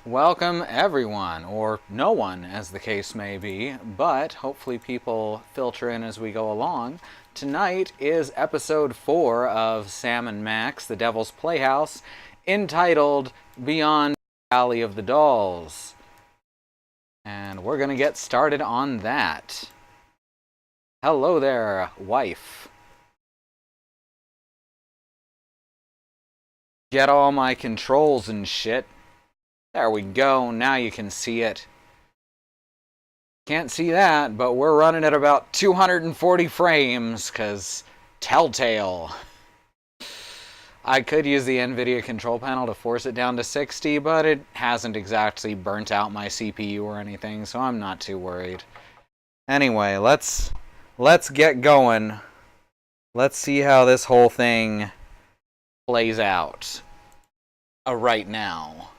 Welcome everyone, or no one as the case may be, but hopefully people filter in as we go along. Tonight is episode 4 of Sam and Max, The Devil's Playhouse, entitled Beyond the Valley of the Dolls. And we're going to get started on that. Hello there, wife. Get all my controls and shit. There we go, now you can see it. Can't see that, but we're running at about 240 frames, because Telltale. I could use the NVIDIA control panel to force it down to 60, but it hasn't exactly burnt out my CPU or anything, so I'm not too worried. Anyway, let's get going. Let's see how this whole thing plays out right now.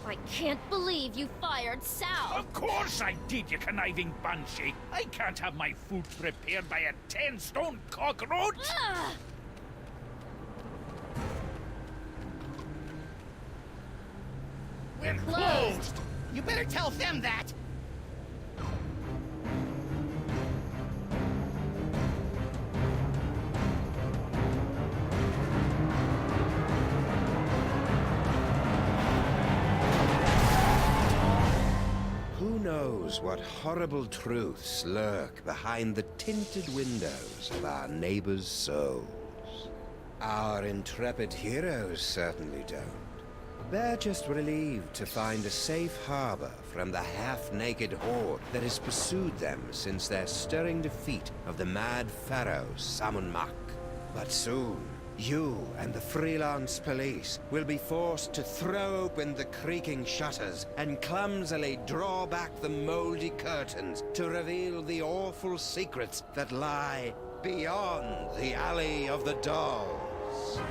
I can't believe you fired Sal! Of course I did, you conniving banshee! I can't have my food prepared by a 10-stone cockroach! Ugh. We're closed! You better tell them that! Who knows what horrible truths lurk behind the tinted windows of our neighbors' souls? Our intrepid heroes certainly don't. They're just relieved to find a safe harbor from the half-naked horde that has pursued them since their stirring defeat of the mad pharaoh Samun-Mak. But soon, you and the freelance police will be forced to throw open the creaking shutters and clumsily draw back the moldy curtains to reveal the awful secrets that lie beyond the Alley of the Dolls.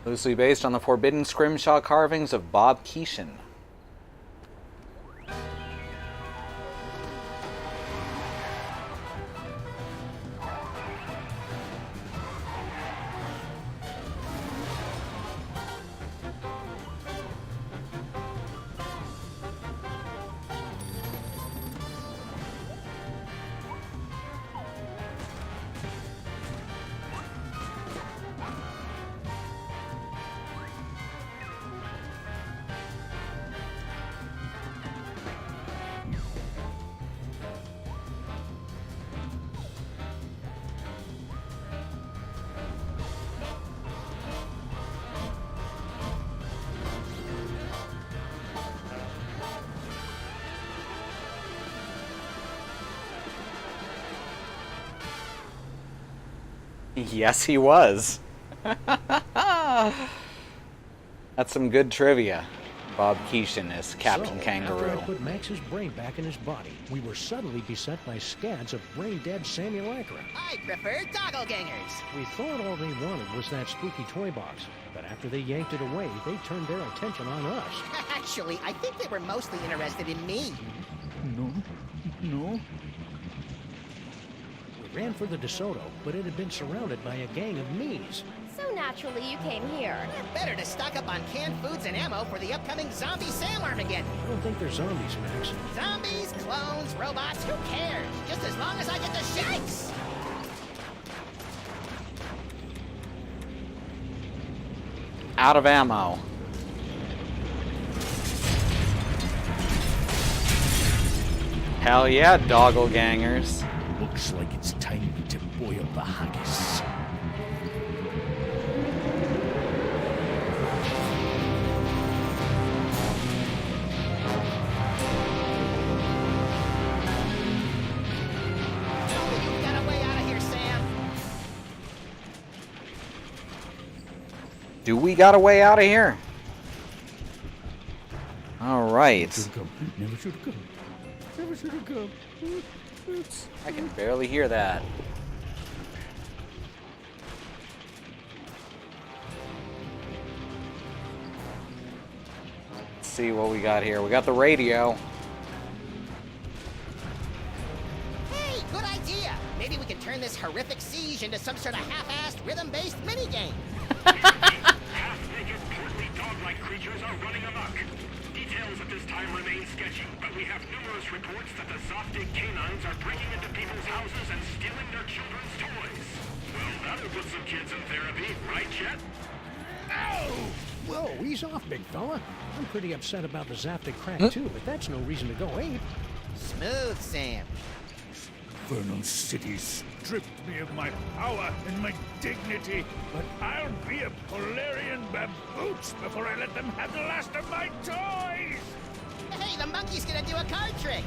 Loosely based on the forbidden scrimshaw carvings of Bob Keeshan. Yes, he was. That's some good trivia. Bob Keeshan is Captain Kangaroo. After I put Max's brain back in his body, we were suddenly beset by scads of brain-dead simulacra. I prefer doppelgangers! We thought all they wanted was that spooky toy box, but after they yanked it away, they turned their attention on us. Actually, I think they were mostly interested in me. No. We ran for the DeSoto, but it had been surrounded by a gang of me's. So naturally you came here. Better to stock up on canned foods and ammo for the upcoming zombie Sam Armageddon. I don't think they're zombies, Max. Zombies, clones, robots, who cares? Just as long as I get the shakes! Out of ammo. Hell yeah, dogglegangers. Looks like it's time to boil the haggis. Do we got a way out of here? Alright. Never should have come. Never should have come. Oops. I can barely hear that. Let's see what we got here. We got the radio. Hey, good idea. Maybe we can turn this horrific siege into some sort of half-assed, rhythm-based minigame. Half-naked, portly dog-like creatures are running amok. Details at this time remain sketchy, but we have numerous reports that the Zoptic canines are breaking into people's houses and stealing their children's toys. Well, that'll put some kids in therapy, right, Chet? Whoa, ease off, big fella. I'm pretty upset about the Zaptic crack, too, but that's no reason to go ape. Smooth, Sam. Infernal City stripped me of my power and my dignity, but I'll be a Polarian baboots before I let them have the last of my toys! Hey, the monkey's gonna do a card trick.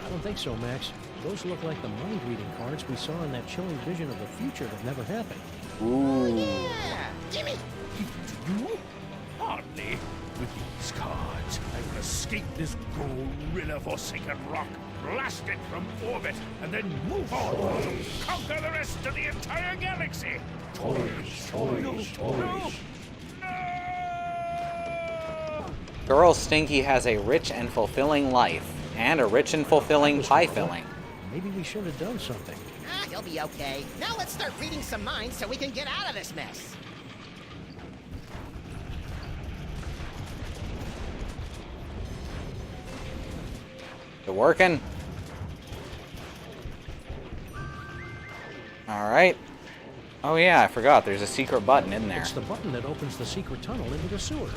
I don't think so, Max. Those look like the mind-reading cards we saw in that chilling vision of the future that never happened. Ooh. Yeah. Gimme. You? Hardly. With these cards, I will escape this gorilla-forsaken rock, blast it from orbit, and then move on to conquer the rest of the entire galaxy! Toys. No! Girl Stinky has a rich and fulfilling life, and a rich and fulfilling pie filling. Maybe we should have done something. Ah, he'll be okay. Now let's start reading some minds so we can get out of this mess. Is it working? Alright. Oh yeah, I forgot. There's a secret button in there. It's the button that opens the secret tunnel into the sewers.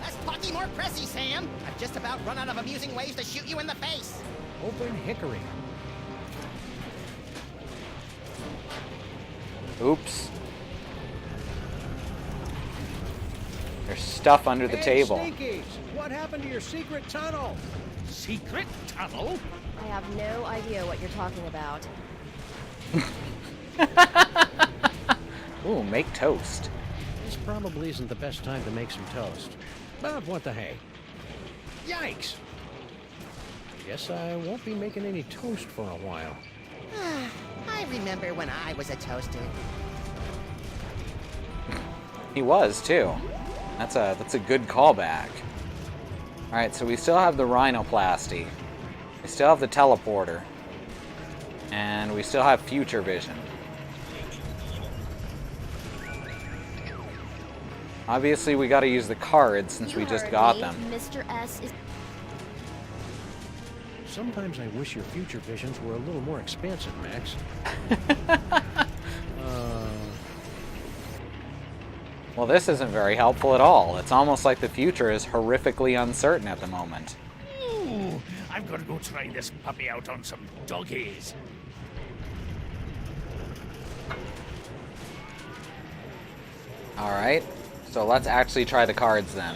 Let's talky more pressy, Sam. I've just about run out of amusing ways to shoot you in the face. Open hickory. Oops. There's stuff under the table. Stinkies, what happened to your secret tunnel? Secret tunnel? I have no idea what you're talking about. Ooh, make toast. This probably isn't the best time to make some toast. But what the hey? Yikes! Guess I won't be making any toast for a while. I remember when I was a toaster. He was too. That's a good callback. Alright, so we still have the rhinoplasty. We still have the teleporter. And we still have future vision. Obviously, we gotta use the cards since You we just heard got me. them. Mr. S is... Sometimes I wish your future visions were a little more expansive, Max. Well, this isn't very helpful at all. It's almost like the future is horrifically uncertain at the moment. Ooh, I'm gonna go try this puppy out on some doggies. Alright, so let's actually try the cards then.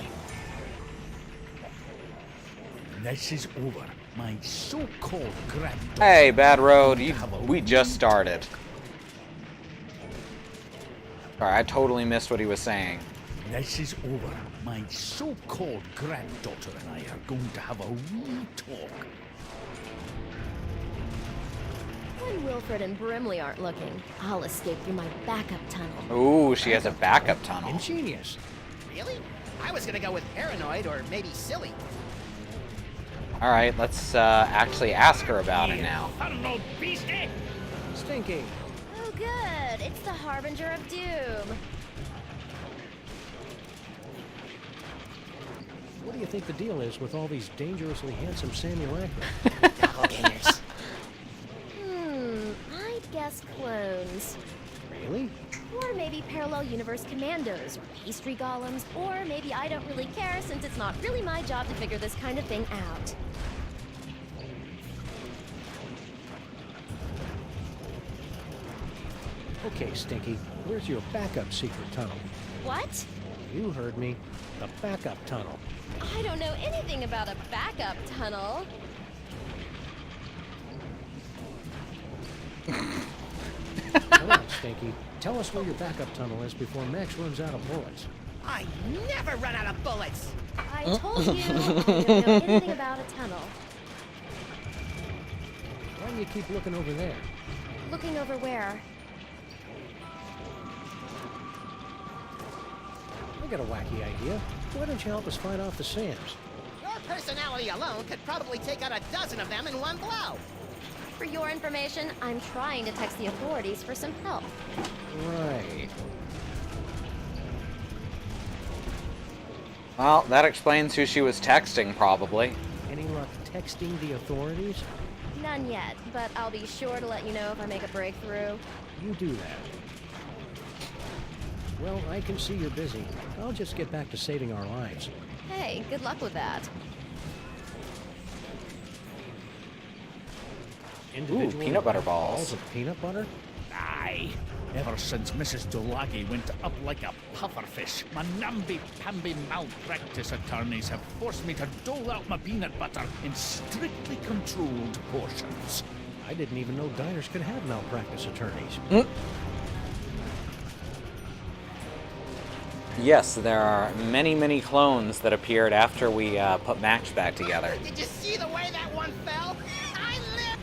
This is over. My so-called granddaughter. Hey, Bad Road, we just started. Alright, I totally missed what he was saying. This is over. My so-called granddaughter and I are going to have a wee talk. When Wilfred and Brimley aren't looking, I'll escape through my backup tunnel. Ooh, she has a backup tunnel. Ingenious. Really? I was gonna go with paranoid or maybe silly. Alright, let's actually ask her about it now. Infernal beastie! Stinky. Oh good, it's the Harbinger of Doom. What do you think the deal is with all these dangerously handsome simulacra? Doppelgangers. I'd guess clones. Really? Or maybe parallel universe commandos, or pastry golems, or maybe I don't really care since it's not really my job to figure this kind of thing out. Okay, Stinky, where's your backup secret tunnel? What? You heard me. The backup tunnel. I don't know anything about a backup tunnel. Come on, Stinky. Tell us where your backup tunnel is before Max runs out of bullets. I never run out of bullets! I told you I don't know anything about a tunnel. Why do you keep looking over there? Looking over where? I got a wacky idea. Why don't you help us fight off the Sams? Your personality alone could probably take out a dozen of them in one blow. For your information, I'm trying to text the authorities for some help. Right. Well, that explains who she was texting, probably. Any luck texting the authorities? None yet, but I'll be sure to let you know if I make a breakthrough. You do that. Well, I can see you're busy. I'll just get back to saving our lives. Hey, good luck with that. Individual peanut butter balls. Balls of peanut butter? Aye. Ever since Mrs. Dolagi went up like a pufferfish, my namby-pamby malpractice attorneys have forced me to dole out my peanut butter in strictly controlled portions. I didn't even know diners could have malpractice attorneys. Yes, there are many, many clones that appeared after we put Max back together. Did you see the way that one fell? I live!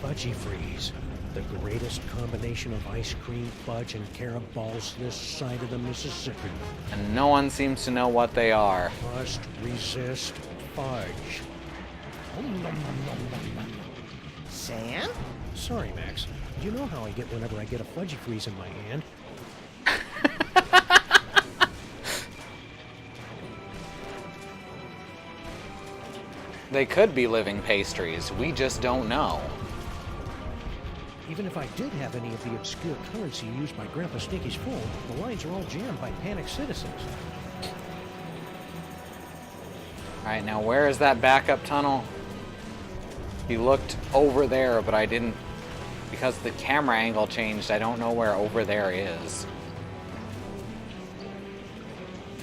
Fudgy Freeze. The greatest combination of ice cream, fudge, and carob balls this side of the Mississippi. And no one seems to know what they are. Must resist fudge. Sam? Sorry, Max. You know how I get whenever I get a Fudgy Freeze in my hand. They could be living pastries. We just don't know. Even if I did have any of the obscure currency used by Grandpa Stinky's phone, the lines are all jammed by panicked citizens. Alright, now where is that backup tunnel? He looked over there, but I didn't... Because the camera angle changed, I don't know where over there is.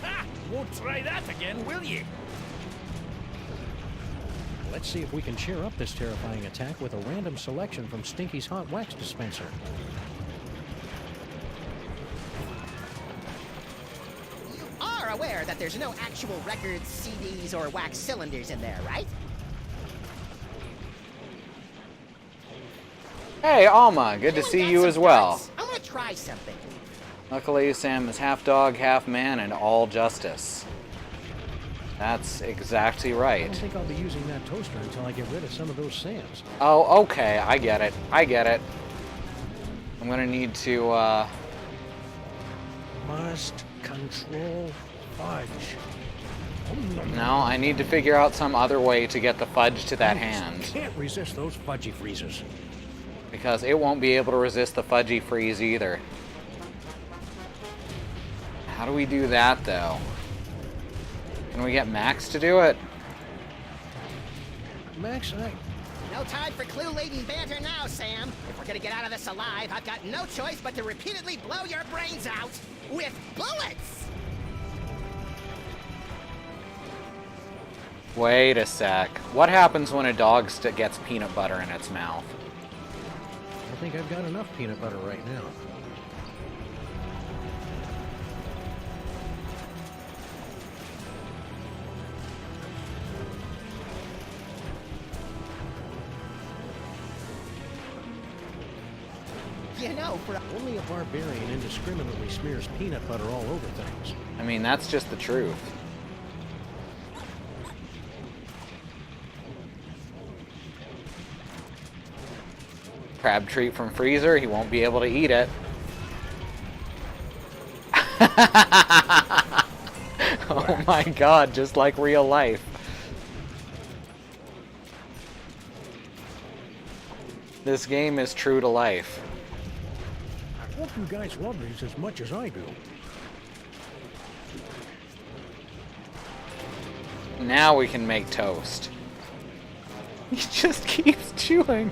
Ha! Won't try that again, will ye? Let's see if we can cheer up this terrifying attack with a random selection from Stinky's hot wax dispenser. You are aware that there's no actual records, CDs, or wax cylinders in there, right? Hey, Alma, good to Anyone see got you some as well. guts? I'm gonna try something. Luckily, Sam is half dog, half man, and all justice. That's exactly I right. don't think I'll be using that toaster until I get rid of some of those Sams. Oh, okay, I get it. I get it. I'm gonna need to, Must control fudge. No, I need to figure out some other way to get the fudge to that I hand. can't resist those Fudgy Freezes. Because it won't be able to resist the fudgy freeze either. How do we do that, though? Can we get Max to do it? Max, No time for clue-laden banter now, Sam. If we're gonna get out of this alive, I've got no choice but to repeatedly blow your brains out with bullets! Wait a sec. What happens when a dog gets peanut butter in its mouth? I think I've got enough peanut butter right now. You know, for Only a barbarian indiscriminately smears peanut butter all over things. I mean, that's just the truth. Crab treat from freezer, he won't be able to eat it. Oh my god, just like real life. This game is true to life. I hope you guys love these as much as I do. Now we can make toast. He just keeps chewing.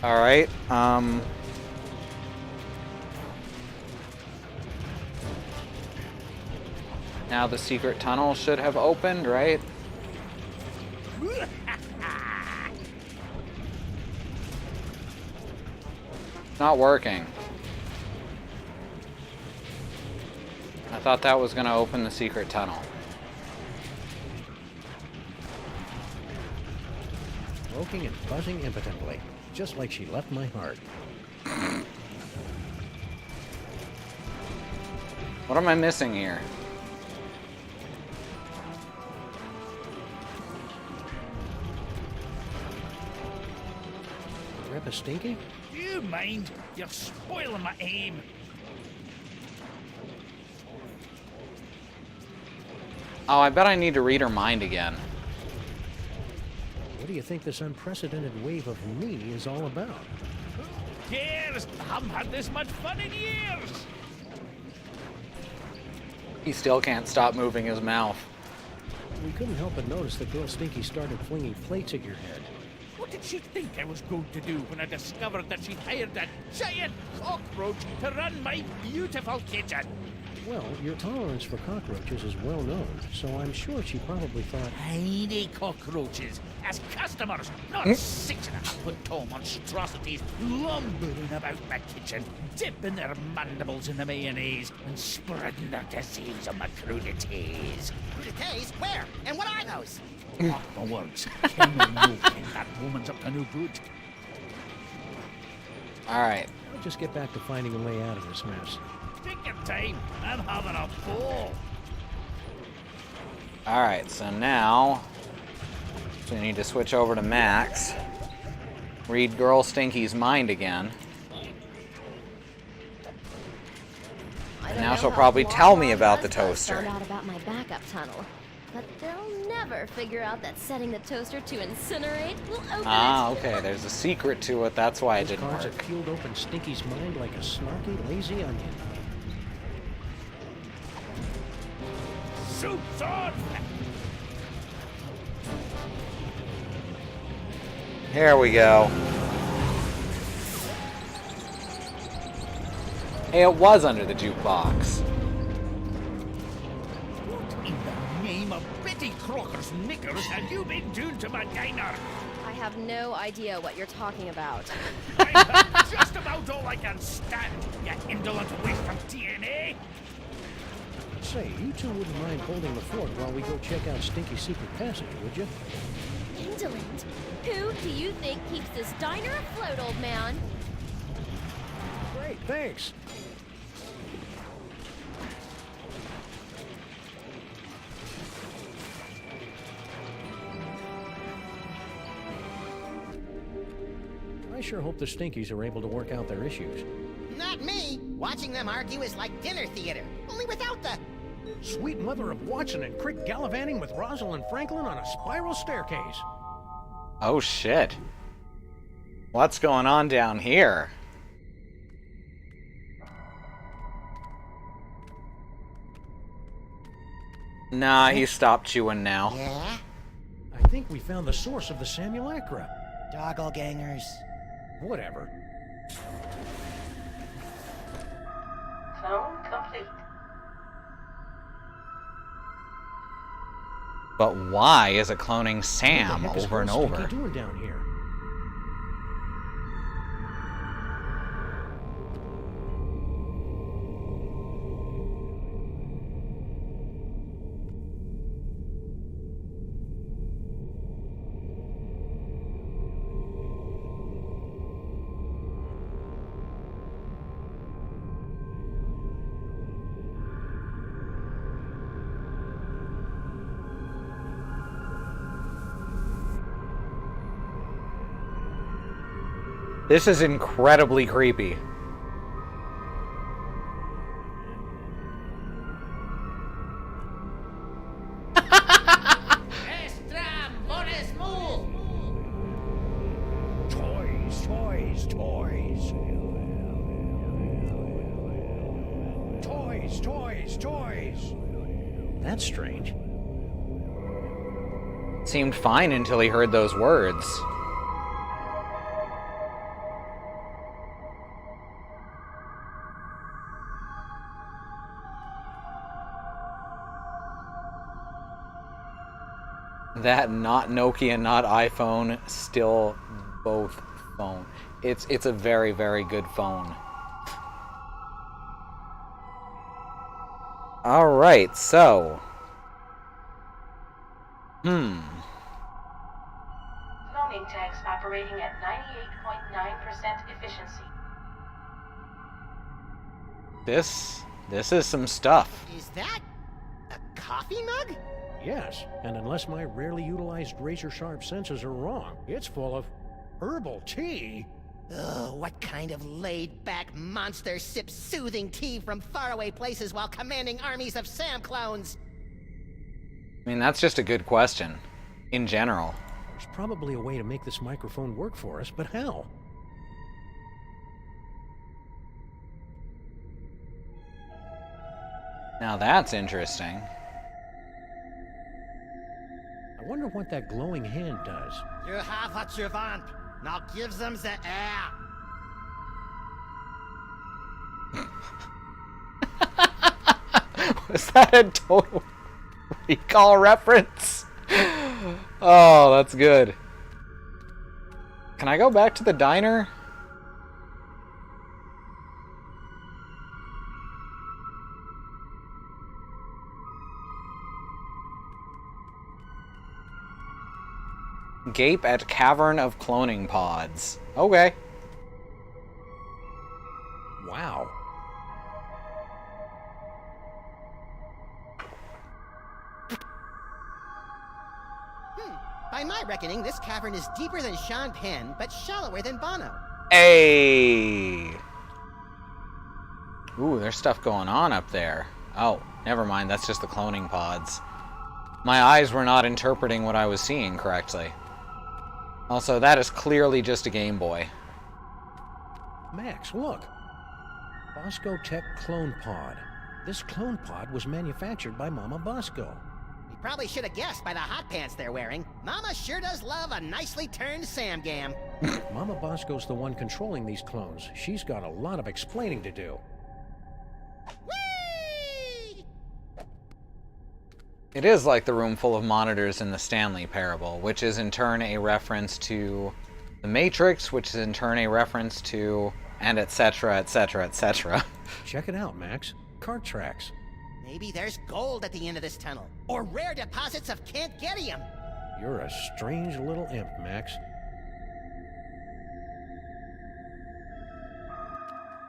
Alright, now the secret tunnel should have opened, right? Not working. I thought that was gonna open the secret tunnel. Croaking and buzzing impotently, just like she left my heart. What am I missing here? Grandpa Stinky? Do you mind? You're spoiling my aim. Oh, I bet I need to read her mind again. What do you think this unprecedented wave of me is all about? Who cares? I haven't had this much fun in years. He still can't stop moving his mouth. We couldn't help but notice that girl Stinky started flinging plates at your head. What did she think I was going to do when I discovered that she'd hired that giant cockroach to run my beautiful kitchen? Well, your tolerance for cockroaches is well known, so I'm sure she probably thought, Tiny cockroaches as customers, not 6.5-foot tall monstrosities lumbering about my kitchen, dipping their mandibles in the mayonnaise and spreading their disease on my crudités. Crudités? Where? And what are those? Mark my words, Ken will know when that woman's up to no good. Alright. I'll just get back to finding a way out of this mess. Take your time, I'm having a ball. Alright, so now we need to switch over to Max. Read Girl Stinky's mind again. And now she'll probably tell me about the toaster. Found out about my backup tunnel, but they'll never figure out that setting the toaster to incinerate will open Ah, it. okay, there's a secret to it, that's why it Those didn't cards work. have peeled open Stinky's mind like a snarky, lazy onion. Soup's on! Here we go. Hey, it was under the jukebox. What in the name of Betty Crocker's knickers have you been doing to my diner? I have no idea what you're talking about. I've just about all I can stand, you indolent waste of DNA. Say, you two wouldn't mind holding the fort while we go check out Stinky's secret passage, would you? Indolent? Who do you think keeps this diner afloat, old man? Great, thanks. I sure hope the Stinkies are able to work out their issues. Not me. Watching them argue is like dinner theater, only without the... Sweet mother of Watson and Crick gallivanting with Rosalind Franklin on a spiral staircase. Oh shit. What's going on down here? Nah, he stopped chewing now. Yeah? I think we found the source of the simulacra. Doppelgangers. Whatever. Phone complete. But why is it cloning Sam What the heck is over and Girl Stinky over? doing down here? This is incredibly creepy. Toys, toys, toys. Toys, toys, toys. That's strange. Seemed fine until he heard those words. That not Nokia, not iPhone, still both phone. It's a very, very good phone. Alright, so... Cloning tanks operating at 98.9% efficiency. This is some stuff. Is that a coffee mug? Yes, and unless my rarely utilized razor-sharp senses are wrong, it's full of herbal tea. Ugh, what kind of laid-back monster sips soothing tea from faraway places while commanding armies of Sam clones? I mean, that's just a good question. In general. There's probably a way to make this microphone work for us, but how? Now that's interesting. I wonder what that glowing hand does. You have what you want. Now give them the air. Was that a total recall reference? Oh, that's good. Can I go back to the diner? Gape at Cavern of Cloning Pods. Okay. Wow. By my reckoning, this cavern is deeper than Sean Penn, but shallower than Bono. Hey! Ooh, there's stuff going on up there. Oh, never mind, that's just the cloning pods. My eyes were not interpreting what I was seeing correctly. Also, that is clearly just a Game Boy. Max, look. Bosco Tech Clone Pod. This clone pod was manufactured by Mama Bosco. You probably should have guessed by the hot pants they're wearing. Mama sure does love a nicely turned Sam Gam. Mama Bosco's the one controlling these clones. She's got a lot of explaining to do. Whee! It is like the room full of monitors in the Stanley Parable, which is in turn a reference to The Matrix, which is in turn a reference to, and etc., etc., etc. Check it out, Max. Cart tracks. Maybe there's gold at the end of this tunnel, or rare deposits of Kent-Getium. You're a strange little imp, Max.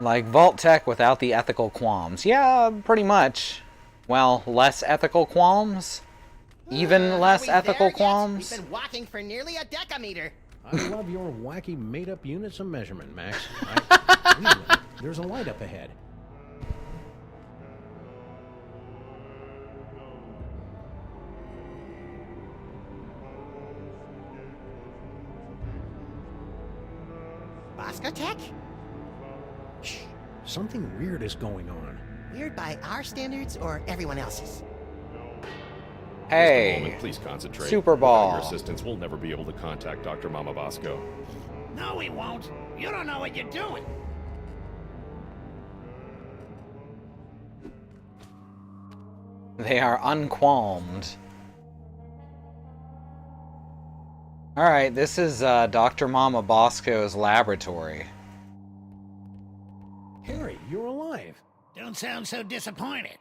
Like Vault Tech without the ethical qualms. Yeah, pretty much. Well, less ethical qualms? Even less Are we ethical there yet? qualms? We've been walking for nearly a decameter. I love your wacky made-up units of measurement, Max. There's a light up ahead. Bosco Tech? Shh. Something weird is going on. Weird by our standards or everyone else's? Just a Hey, moment, please concentrate. Super Ball. Without your assistance, we'll never be able to contact Dr. Mama Bosco. No, we won't. You don't know what you're doing. They are unqualmed. Alright, this is Dr. Mama Bosco's laboratory. Harry, you're alive. Don't sound so disappointed.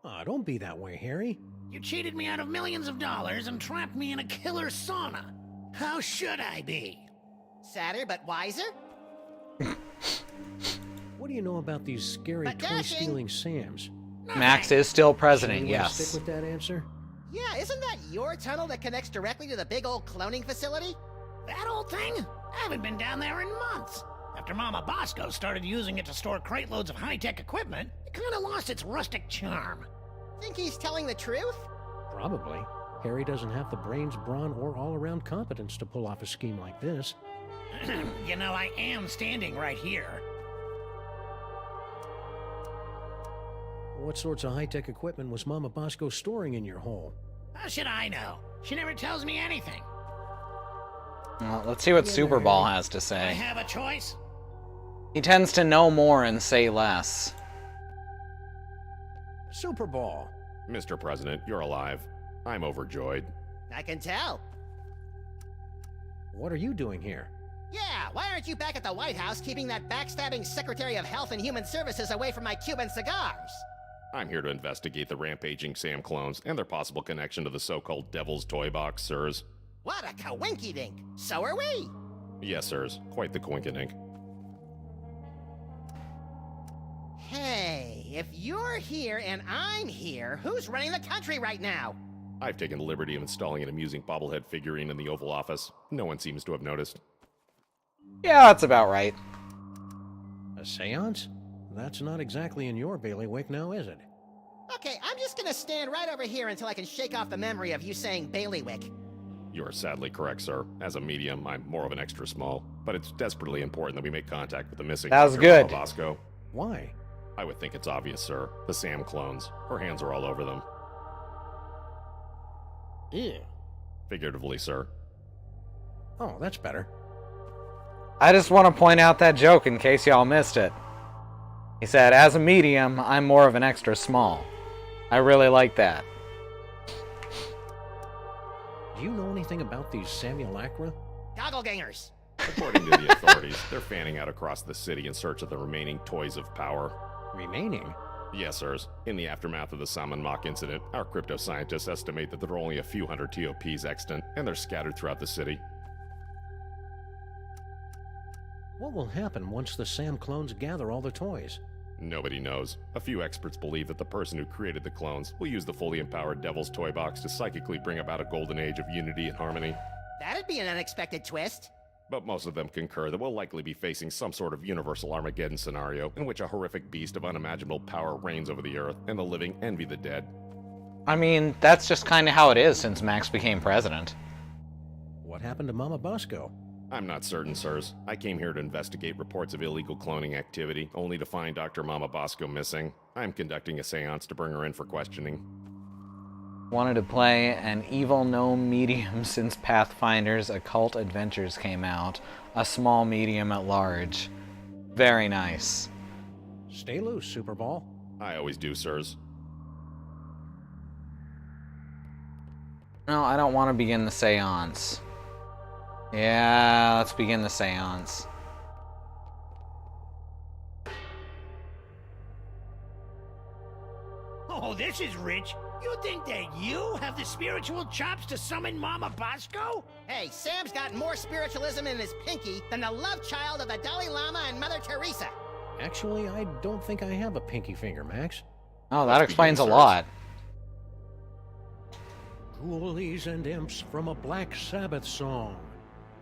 Aw, don't be that way, Harry. You cheated me out of millions of dollars and trapped me in a killer sauna. How should I be? Sadder but wiser? What do you know about these scary But dashing. toy-stealing Sams? Max is still president, You wanna yes. stick with that answer? Yeah, isn't that your tunnel that connects directly to the big old cloning facility? That old thing? I haven't been down there in months. After Mama Bosco started using it to store crate loads of high-tech equipment, it kind of lost its rustic charm. Think he's telling the truth? Probably. Harry doesn't have the brains, brawn, or all-around competence to pull off a scheme like this. You know, I am standing right here. What sorts of high-tech equipment was Mama Bosco storing in your hole? How should I know? She never tells me anything. Well, let's see what Super Ball has to I say. have a choice. He tends to know more and say less. Super Ball. Mr. President, you're alive. I'm overjoyed. I can tell. What are you doing here? Yeah, why aren't you back at the White House keeping that backstabbing Secretary of Health and Human Services away from my Cuban cigars? I'm here to investigate the rampaging Sam clones and their possible connection to the so-called Devil's Toy Box, sirs. What a coinky-dink! So are we! Yes, sirs. Quite the coinkydink. Hey, if you're here and I'm here, who's running the country right now? I've taken the liberty of installing an amusing bobblehead figurine in the Oval Office. No one seems to have noticed. Yeah, that's about right. A seance? That's not exactly in your bailiwick now, is it? Okay, I'm just gonna stand right over here until I can shake off the memory of you saying bailiwick. You are sadly correct, sir. As a medium, I'm more of an extra small, but it's desperately important that we make contact with the missing That was Dr. good. Mama Bosco. Why? I would think it's obvious, sir. The Sam clones. Her hands are all over them. Ew. Figuratively, sir. Oh, that's better. I just want to point out that joke in case y'all missed it. He said, as a medium, I'm more of an extra small. I really like that. Do you know anything about these simulacra? Gogglegangers! According to the authorities, they're fanning out across the city in search of the remaining toys of power. Remaining? Yes, sirs. In the aftermath of the Salmon Mock incident, our crypto scientists estimate that there are only a few hundred TOPs extant, and they're scattered throughout the city. What will happen once the Sam clones gather all the toys? Nobody knows. A few experts believe that the person who created the clones will use the fully empowered Devil's Toy Box to psychically bring about a golden age of unity and harmony. That'd be an unexpected twist. But most of them concur that we'll likely be facing some sort of universal Armageddon scenario in which a horrific beast of unimaginable power reigns over the earth, and the living envy the dead. I mean, that's just kind of how it is since Max became president. What happened to Mama Bosco? I'm not certain, sirs. I came here to investigate reports of illegal cloning activity, only to find Dr. Mama Bosco missing. I'm conducting a seance to bring her in for questioning. Wanted to play an evil gnome medium since Pathfinder's Occult Adventures came out. A small medium at large. Very nice. Stay loose, Superball. I always do, sirs. No, I don't want to begin the seance. Yeah, let's begin the seance. Oh, this is rich. You think that you have the spiritual chops to summon Mama Bosco? Hey, Sam's got more spiritualism in his pinky than the love child of the Dalai Lama and Mother Teresa. Actually, I don't think I have a pinky finger, Max. Oh, that explains a lot. Ghoulies and imps from a Black Sabbath song.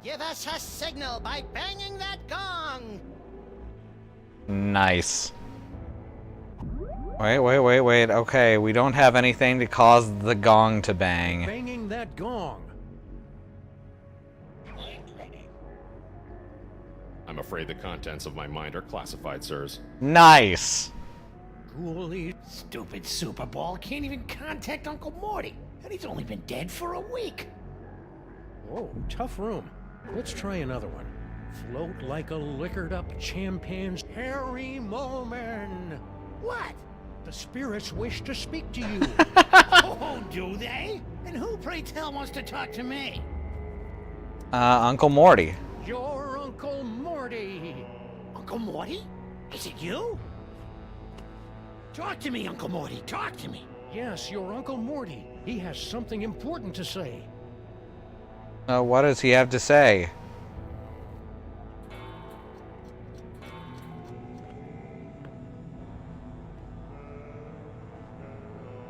Give us a signal by banging that gong! Nice. Wait. Okay, we don't have anything to cause the gong to bang. Banging that gong. I'm afraid the contents of my mind are classified, sirs. Nice. Ghoulies. Stupid Superball can't even contact Uncle Morty, and he's only been dead for a week. Whoa, tough room. Let's try another one. Float like a liquored up chimpan's hairy moment. What? The spirits wish to speak to you. Oh, do they? And who, pray tell, wants to talk to me? Uncle Morty. Your Uncle Morty. Uncle Morty? Is it you? Talk to me, Uncle Morty. Talk to me. Yes, your Uncle Morty. He has something important to say. What does he have to say?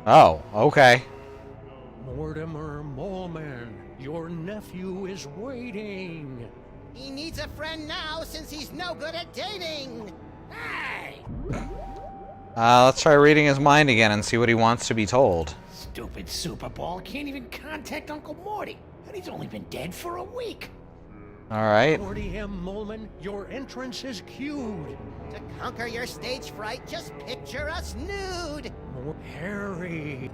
Oh, okay. Mortimer Moleman, your nephew is waiting. He needs a friend now since he's no good at dating! Hey! Let's try reading his mind again and see what he wants to be told. Stupid Superball can't even contact Uncle Morty, and he's only been dead for a week. Alright. Morty M. Moleman, your entrance is cued. To conquer your stage fright, just picture us nude! Harry.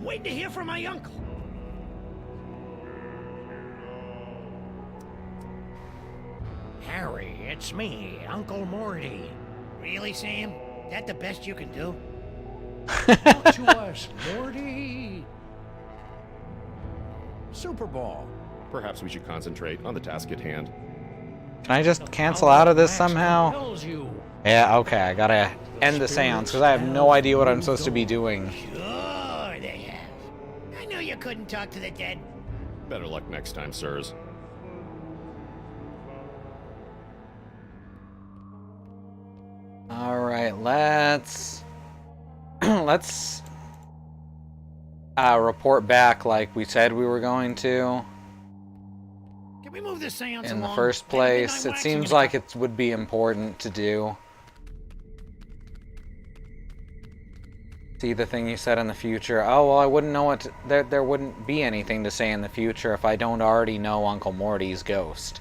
Waiting to hear from my uncle. Harry, it's me, Uncle Morty. Really, Sam? That the best you can do? Talk to us, Morty. Superball. Perhaps we should concentrate on the task at hand. Can I just cancel out of this Max somehow? compels you. Yeah, okay, I gotta end the seance, because I have no idea what I'm supposed to be doing. Sure they have. I knew you couldn't talk to the dead. Better luck next time, sirs. Alright, let's report back like we said we were going to. Can we move this seance In the along? first Maybe place, midnight it waxing seems is- like it would be important to do. See the thing you said in the future. Oh, well, I wouldn't know what there wouldn't be anything to say in the future if I don't already know Uncle Morty's ghost.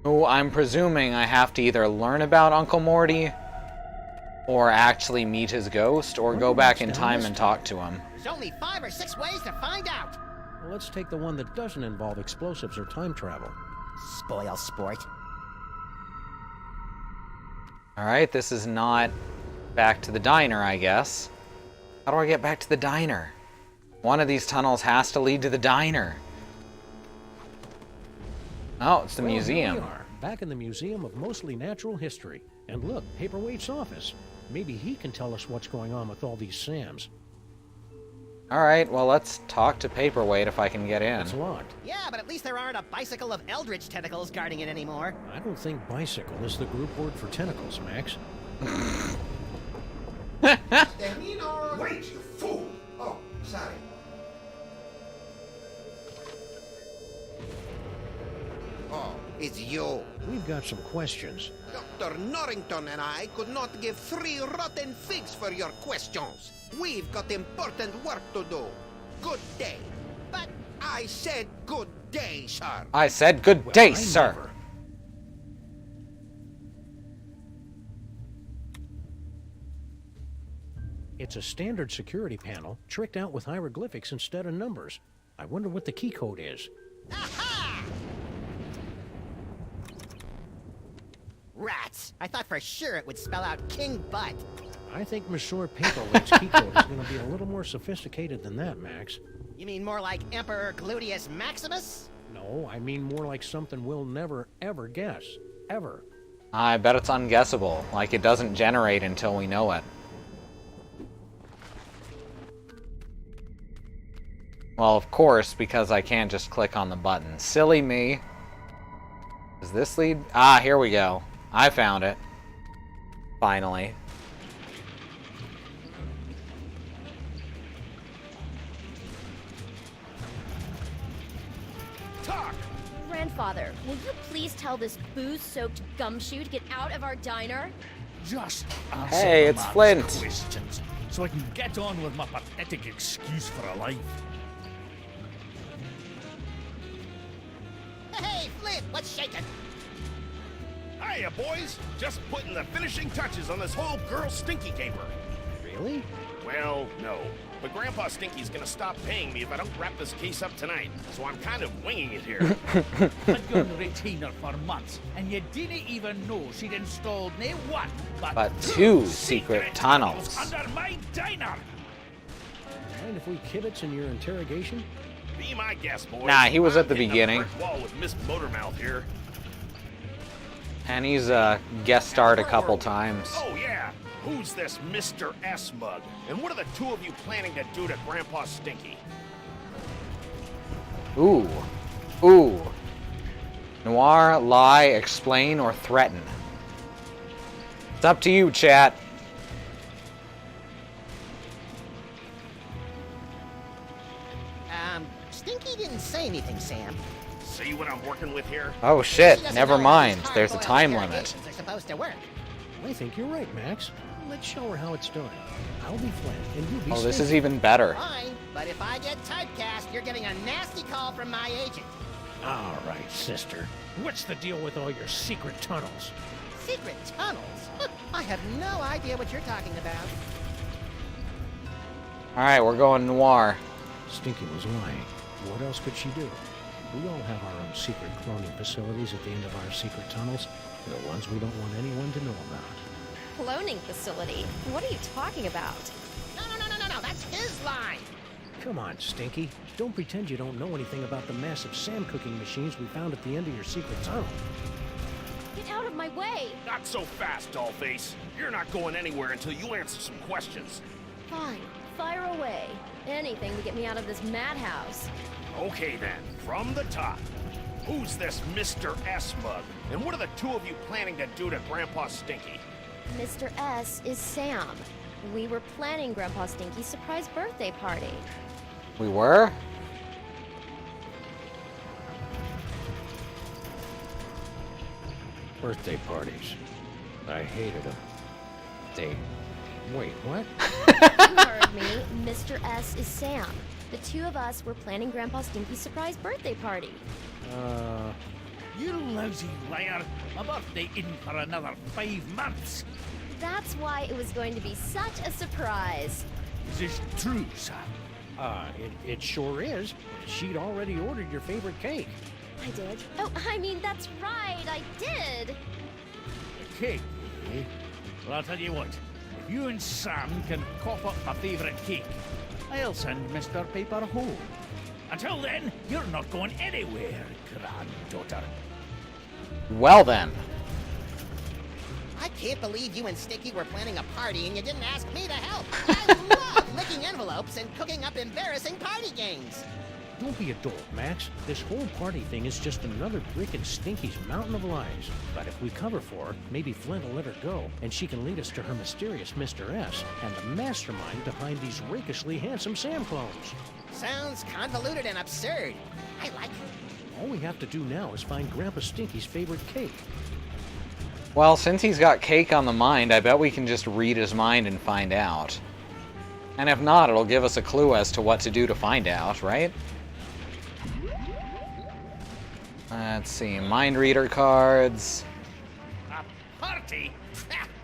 Who I'm presuming I have to either learn about Uncle Morty or actually meet his ghost or go back in time and talk to him. There's only 5 or 6 ways to find out. Well, let's take the one that doesn't involve explosives or time travel. Spoil sport. Alright, this is not back to the diner, I guess. How do I get back to the diner? One of these tunnels has to lead to the diner. Oh, it's the Well, museum. Here we are, back in the Museum of Mostly Natural History. And look, Paperweight's office. Maybe he can tell us what's going on with all these Sams. Alright, well, let's talk to Paperweight if I can get in. It's locked. Yeah, but at least there aren't a bicycle of eldritch tentacles guarding it anymore. I don't think bicycle is the group word for tentacles, Max. Wait, you fool! Oh, sorry. Oh, it's you. We've got some questions. Dr. Norrington and I could not give 3 rotten figs for your questions. We've got important work to do. Good day. But I said good day, sir. I said good Well, day, I sir. never. It's a standard security panel, tricked out with hieroglyphics instead of numbers. I wonder what the key code is. aha! Rats! I thought for sure it would spell out King Butt. I think Monsieur Paperweight's key code is going to be a little more sophisticated than that, Max. You mean more like Emperor Gluteus Maximus? No, I mean more like something we'll never, ever guess. Ever. I bet it's unguessable, like it doesn't generate until we know it. Well, of course, because I can't just click on the button. Silly me. Does this lead? Ah, here we go. I found it. Finally. Talk! Grandfather, will you please tell this booze-soaked gumshoe to get out of our diner? Just answer Hey, the it's man's Flint. questions, so I can get on with my pathetic excuse for a life. Hey, Flint, what's shaking? Hiya, boys! Just putting the finishing touches on this whole girl stinky caper. Really? Well, no. But Grandpa Stinky's gonna stop paying me if I don't wrap this case up tonight, so I'm kind of winging it here. I've been retainer for months, and you didn't even know she'd installed no one But 2 secret tunnels. under my diner! Mind if we kibitz in your interrogation? Be my guest, boys. Nah, he was I'm at the hitting a beginning. brick wall with Miss Motormouth here. And he's guest starred a couple times. Oh, yeah. Who's this Mr. S mug? And what are the 2 of you planning to do to Grandpa Stinky? Ooh. Ooh. Noir, lie, explain, or threaten. It's up to you, chat. Stinky didn't say anything, Sam. See what I'm working with here? Oh She shit, doesn't never know how these mind. There's a hard-boiled time limit. interrogations are supposed to work. I think you're right, Max. Let's show her how it's done. I'll be Flint, and you be Oh, this Stinky. is even better. Fine, but if I get typecast, you're getting a nasty call from my agent. All right, sister. What's the deal with all your secret tunnels? Secret tunnels? I have no idea what you're talking about. Alright, we're going noir. Stinky was lying. What else could she do? We all have our own secret cloning facilities at the end of our secret tunnels. The ones we don't want anyone to know about. Cloning facility? What are you talking about? No, that's his line. Come on, Stinky. Don't pretend you don't know anything about the massive Sam cooking machines we found at the end of your secret tunnel. Get out of my way. Not so fast, dollface. You're not going anywhere until you answer some questions. Fine, fire away. Anything to get me out of this madhouse. Okay then, from the top. Who's this Mr. S mug? And what are the two of you planning to do to Grandpa Stinky? Mr. S is Sam. We were planning Grandpa Stinky's surprise birthday party. We were? Birthday parties. I hated them. Wait, what? You heard me. Mr. S is Sam. The two of us were planning Grandpa Stinky's surprise birthday party. You lousy liar. My birthday isn't for another 5 months. That's why it was going to be such a surprise. Is this true, Sam? It sure is. She'd already ordered your favorite cake. I did. Oh, I mean, that's right. I did. The cake, eh? Well, I'll tell you what. If you and Sam can cough up my favourite cake, I'll send Mr. Paper home. Until then, you're not going anywhere, granddaughter. Well then. I can't believe you and Sticky were planning a party and you didn't ask me to help. I love licking envelopes and cooking up embarrassing party games. Don't be a dolt, Max. This whole party thing is just another brick in Stinky's mountain of lies. But if we cover for her, maybe Flint will let her go, and she can lead us to her mysterious Mr. S and the mastermind behind these rakishly handsome Sam clones. Sounds convoluted and absurd. I like it. All we have to do now is find Grandpa Stinky's favorite cake. Well, since he's got cake on the mind, I bet we can just read his mind and find out. And if not, it'll give us a clue as to what to do to find out, right? Let's see, mind reader cards. A party?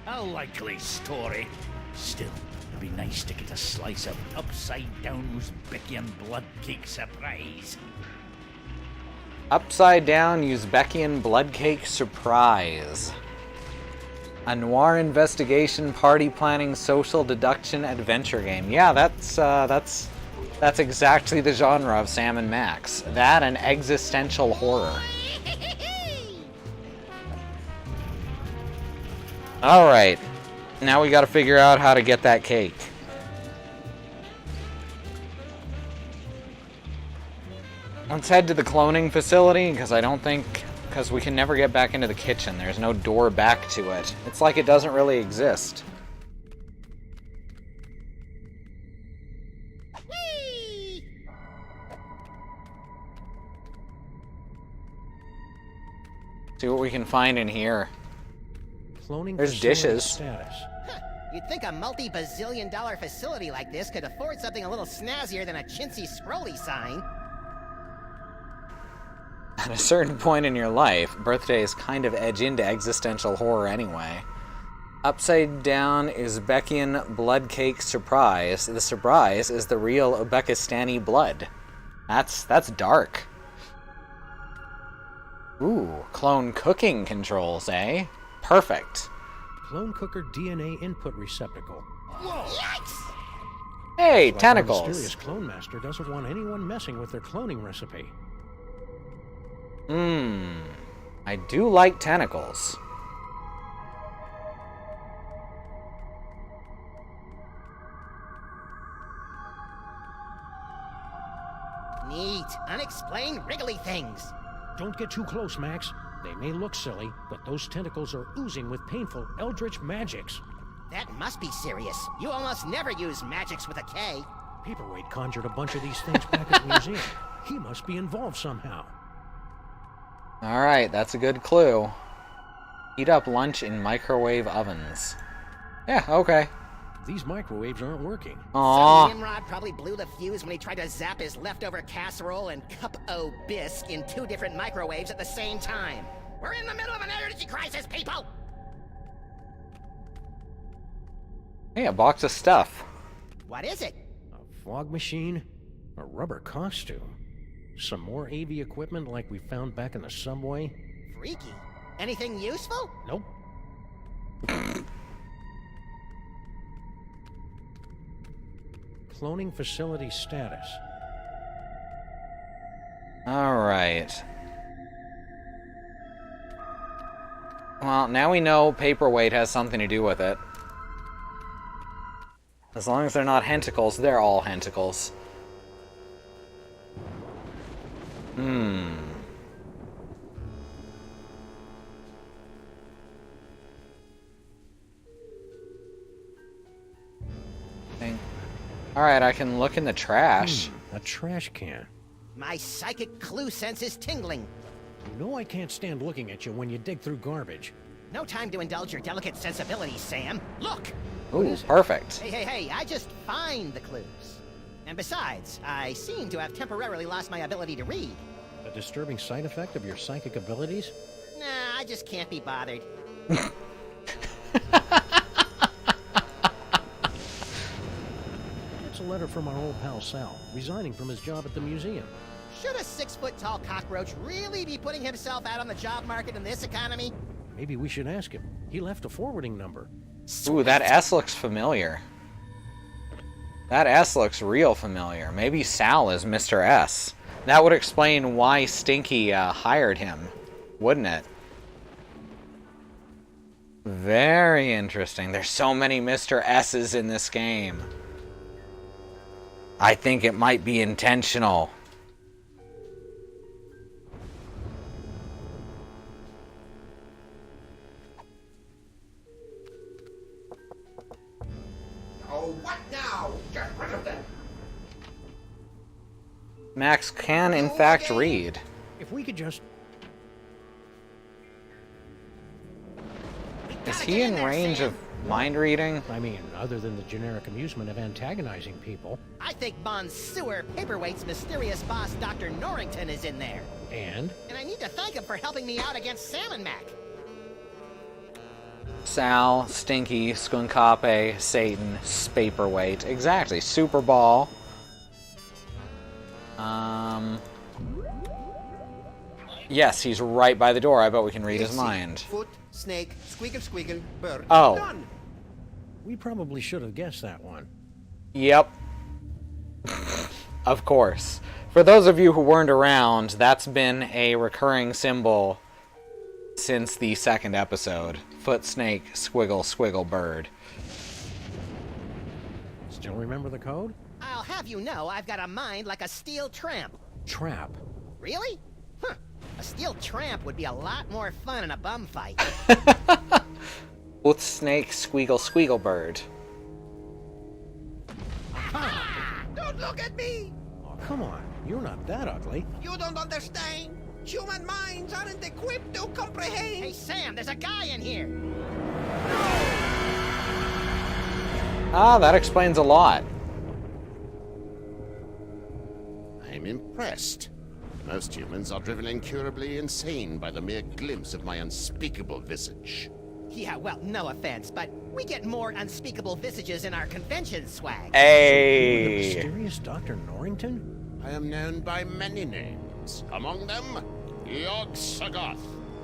A likely story. Still, it'd be nice to get a slice of upside-down Uzbekian blood cake surprise. Upside down Uzbekian blood cake surprise. A noir investigation, party planning, social deduction adventure game. Yeah, that's exactly the genre of Sam and Max. That and existential horror. Alright, now we gotta figure out how to get that cake. Let's head to the cloning facility, because we can never get back into the kitchen. There's no door back to it. It's like it doesn't really exist. See what we can find in here. Cloning There's facility dishes. Status. You'd think a multi-bazillion-dollar facility like this could afford something a little snazzier than a chintzy scrolly sign. At a certain point in your life, birthdays kind of edge into existential horror anyway. Upside down Uzbekian blood cake surprise. The surprise is the real Uzbekistani blood. That's dark. Ooh, clone cooking controls, eh? Perfect. Clone cooker DNA input receptacle. Yikes! Hey, Like tentacles. Our mysterious clone master doesn't want anyone messing with their cloning recipe. I do like tentacles. Neat. Unexplained wriggly things. Don't get too close, Max. They may look silly, but those tentacles are oozing with painful eldritch magics. That must be serious. You almost never use magics with a K. Paperweight conjured a bunch of these things back at the museum. He must be involved somehow. Alright, that's a good clue. Heat up lunch in microwave ovens. Yeah, okay. These microwaves aren't working. Aww. Some Nimrod probably blew the fuse when he tried to zap his leftover casserole and cup o' bisque in 2 different microwaves at the same time. We're in the middle of an energy crisis, people! Hey, a box of stuff. What is it? A fog machine, a rubber costume, some more AV equipment like we found back in the subway. Freaky. Anything useful? Nope. Cloning facility status. Alright. Well, now we know paperweight has something to do with it. As long as they're not hentacles, they're all hentacles. Alright, I can look in the trash. A trash can. My psychic clue sense is tingling. You know I can't stand looking at you when you dig through garbage. No time to indulge your delicate sensibilities, Sam. Look! Ooh, perfect. Hey, I just find the clues. And besides, I seem to have temporarily lost my ability to read. A disturbing side effect of your psychic abilities? Nah, I just can't be bothered. It's a letter from our old pal Sal, resigning from his job at the museum. Should a 6-foot-tall cockroach really be putting himself out on the job market in this economy? Maybe we should ask him. He left a forwarding number. Ooh, that S looks familiar. That S looks real familiar. Maybe Sal is Mr. S. That would explain why Stinky hired him, wouldn't it? Very interesting. There's so many Mr. S's in this game. I think it might be intentional. Oh, what now? Get rid of them. Max can, in fact, read. If we could just... Is he in range of mind reading? I mean, other than the generic amusement of antagonizing people. I think Bond's sewer paperweight's mysterious boss, Dr. Norrington, is in there. And? And I need to thank him for helping me out against Sam and Mac. Sal, Stinky, Skunkape, Satan, Spaperweight. Exactly. Super Ball. Yes, he's right by the door. I bet we can read his mind. Foot, snake, squiggle, squiggle, bird. Oh. Done. We probably should have guessed that one. Yep. Of course. For those of you who weren't around, that's been a recurring symbol since the second episode. Foot, snake, squiggle, squiggle, bird. Still remember the code? I'll have you know I've got a mind like a steel tramp. Trap. Really? Huh. A steel tramp would be a lot more fun in a bum fight. Foot, snake, squiggle, squiggle, bird. Don't look at me! Oh, come on. You're not that ugly. You don't understand. Human minds aren't equipped to comprehend. Hey, Sam, there's a guy in here. Ah, that explains a lot. I'm impressed. Most humans are driven incurably insane by the mere glimpse of my unspeakable visage. Yeah, well, no offense, but we get more unspeakable visages in our convention swag. The Hey. mysterious Dr. Norrington? I am known by many names. Among them, Yog-Sothoth,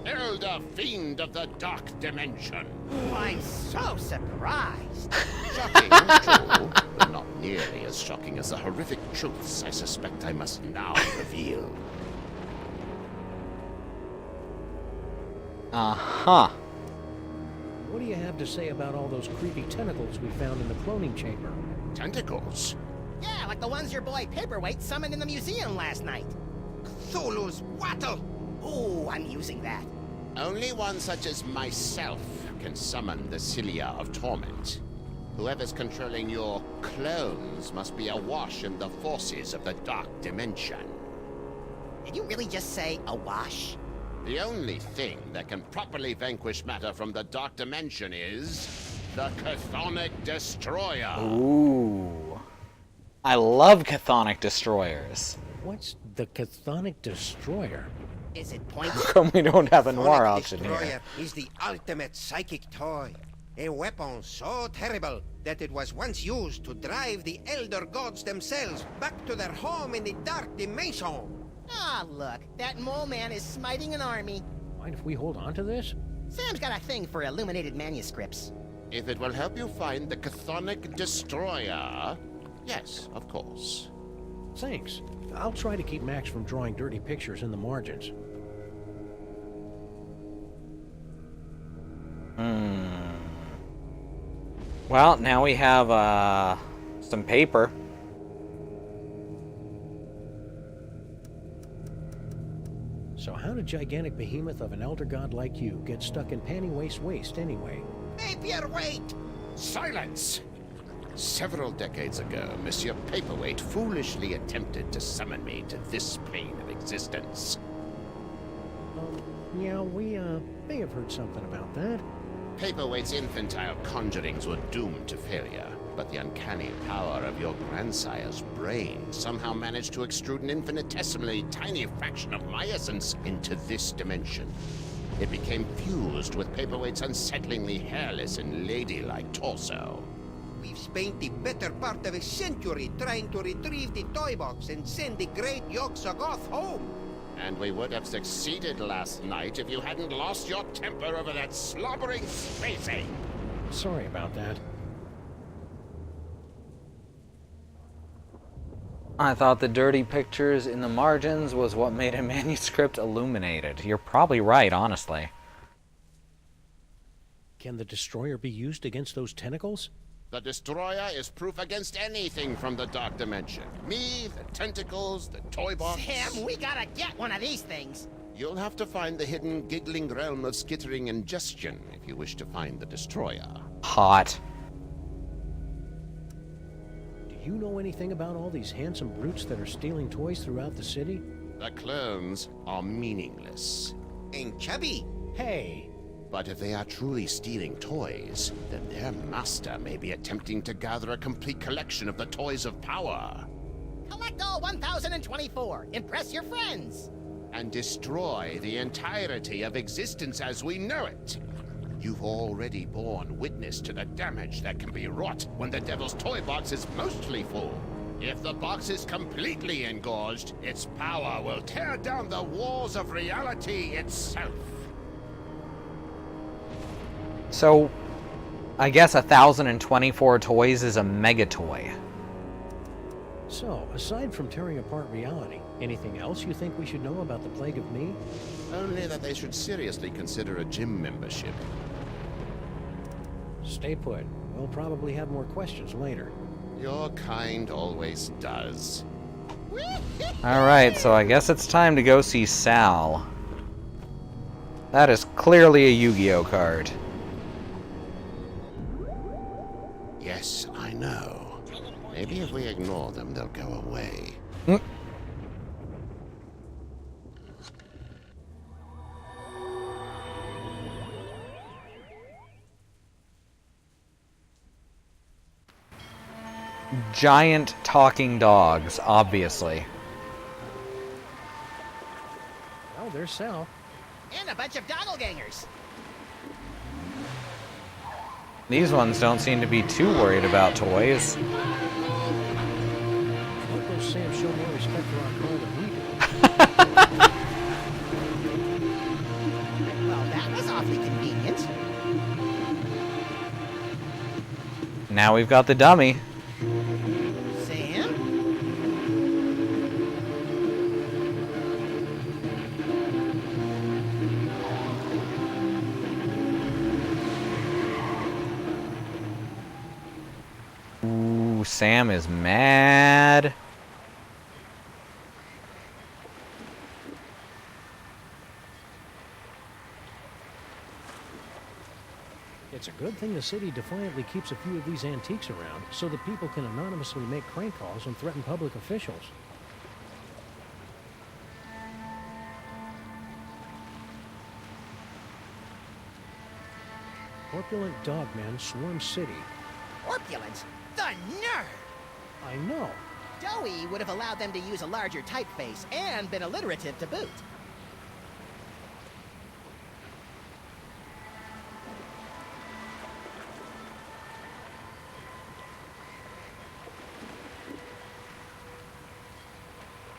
Elder Fiend of the Dark Dimension. Oh, I'm so surprised. Shocking, true, but not nearly as shocking as the horrific truths I suspect I must now reveal. Uh-huh. What do you have to say about all those creepy tentacles we found in the cloning chamber? Tentacles? Yeah, like the ones your boy Paperweight summoned in the museum last night. Cthulhu's wattle. Ooh, I'm using that. Only one such as myself can summon the Cilia of Torment. Whoever's controlling your clones must be awash in the forces of the Dark Dimension. Did you really just say awash? The only thing that can properly vanquish matter from the Dark Dimension is the Chthonic Destroyer. Ooh. I love chthonic destroyers. What's the Chthonic Destroyer? Is it point? How come we don't have a noir Chthonic option Destroyer here? is the ultimate psychic toy. A weapon so terrible that it was once used to drive the Elder Gods themselves back to their home in the Dark Dimension. Ah, look, that mole man is smiting an army. Mind if we hold on to this? Sam's got a thing for illuminated manuscripts. If it will help you find the Chthonic Destroyer, yes, of course. Thanks. I'll try to keep Max from drawing dirty pictures in the margins. Well, now we have some paper. So how did gigantic behemoth of an elder god like you get stuck in panty waste anyway? Paperweight! Silence! Several decades ago, Monsieur Paperweight foolishly attempted to summon me to this plane of existence. Yeah, we may have heard something about that. Paperweight's infantile conjurings were doomed to failure, but the uncanny power of your grandsire's brain somehow managed to extrude an infinitesimally tiny fraction of my essence into this dimension. It became fused with Paperweight's unsettlingly hairless and ladylike torso. We've spent the better part of a century trying to retrieve the toy box and send the great Yog-Sothoth home. And we would have succeeded last night if you hadn't lost your temper over that slobbering spacing. Sorry about that. I thought the dirty pictures in the margins was what made a manuscript illuminated. You're probably right, honestly. Can the destroyer be used against those tentacles? The Destroyer is proof against anything from the Dark Dimension. Me, the tentacles, the toy box. Sam, we gotta get one of these things. You'll have to find the hidden giggling realm of skittering ingestion if you wish to find the Destroyer. Hot. Do you know anything about all these handsome brutes that are stealing toys throughout the city? The clones are meaningless. And chubby. Hey! But if they are truly stealing toys, then their master may be attempting to gather a complete collection of the toys of power. Collect all 1,024. Impress your friends. And destroy the entirety of existence as we know it. You've already borne witness to the damage that can be wrought when the Devil's Toy Box is mostly full. If the box is completely engorged, its power will tear down the walls of reality itself. So, I guess 1,024 toys is a mega toy. So, aside from tearing apart reality, anything else you think we should know about the Plague of Me? Only that they should seriously consider a gym membership. Stay put. We'll probably have more questions later. Your kind always does. Alright, so I guess it's time to go see Sal. That is clearly a Yu-Gi-Oh card. Yes, I know. Maybe if we ignore them, they'll go away. Giant talking dogs, obviously. Well, there's Sal. And a bunch of doppelgangers. These ones don't seem to be too worried about toys. Look, those Sam show more respect for our car than we do. Well, that was awfully convenient. Now we've got the dummy. Sam? Ooh, Sam is mad. It's a good thing the city defiantly keeps a few of these antiques around so that people can anonymously make crank calls and threaten public officials. Corpulent dogmen swarm city. Corpulent? The nerve! I know. Doughy would have allowed them to use a larger typeface and been alliterative to boot.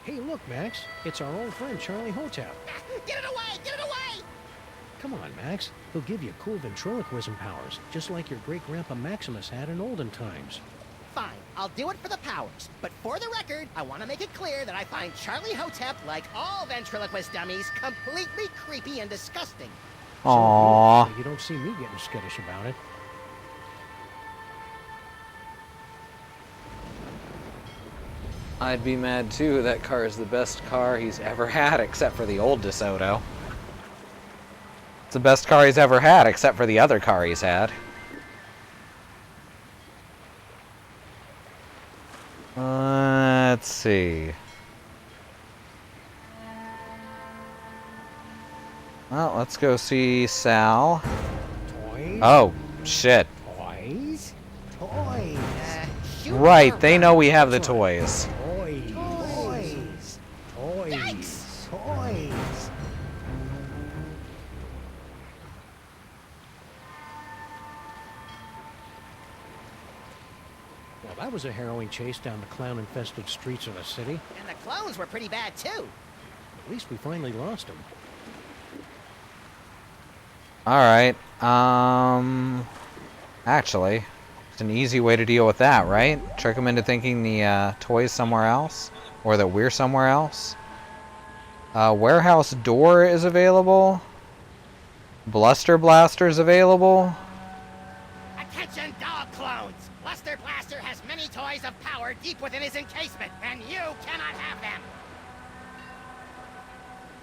Hey, look, Max. It's our old friend Charlie Hotep. Get it away! Get it away! Come on, Max. He'll give you cool ventriloquism powers, just like your great-grandpa Maximus had in olden times. Fine, I'll do it for the powers. But for the record, I want to make it clear that I find Charlie Hotep, like all ventriloquist dummies, completely creepy and disgusting. Aww. So you don't see me getting skittish about it. I'd be mad too. That car is the best car he's ever had, except for the old DeSoto. It's the best car he's ever had, except for the other car he's had. Let's see. Well, let's go see Sal. Toys? Oh, shit. Toys? Toys. Shoot Right, her they up. know we have the toys. Toys. Toys. Toys. Yikes. Toys. Well, that was a harrowing chase down the clown-infested streets of the city. And the clones were pretty bad, too. At least we finally lost them. Alright, actually, it's an easy way to deal with that, right? Trick them into thinking the toy's somewhere else, or that we're somewhere else. Warehouse door is available. Bluster Blaster is available. Attention, dog clones! Buster Blaster has many toys of power deep within his encasement, and you cannot have them!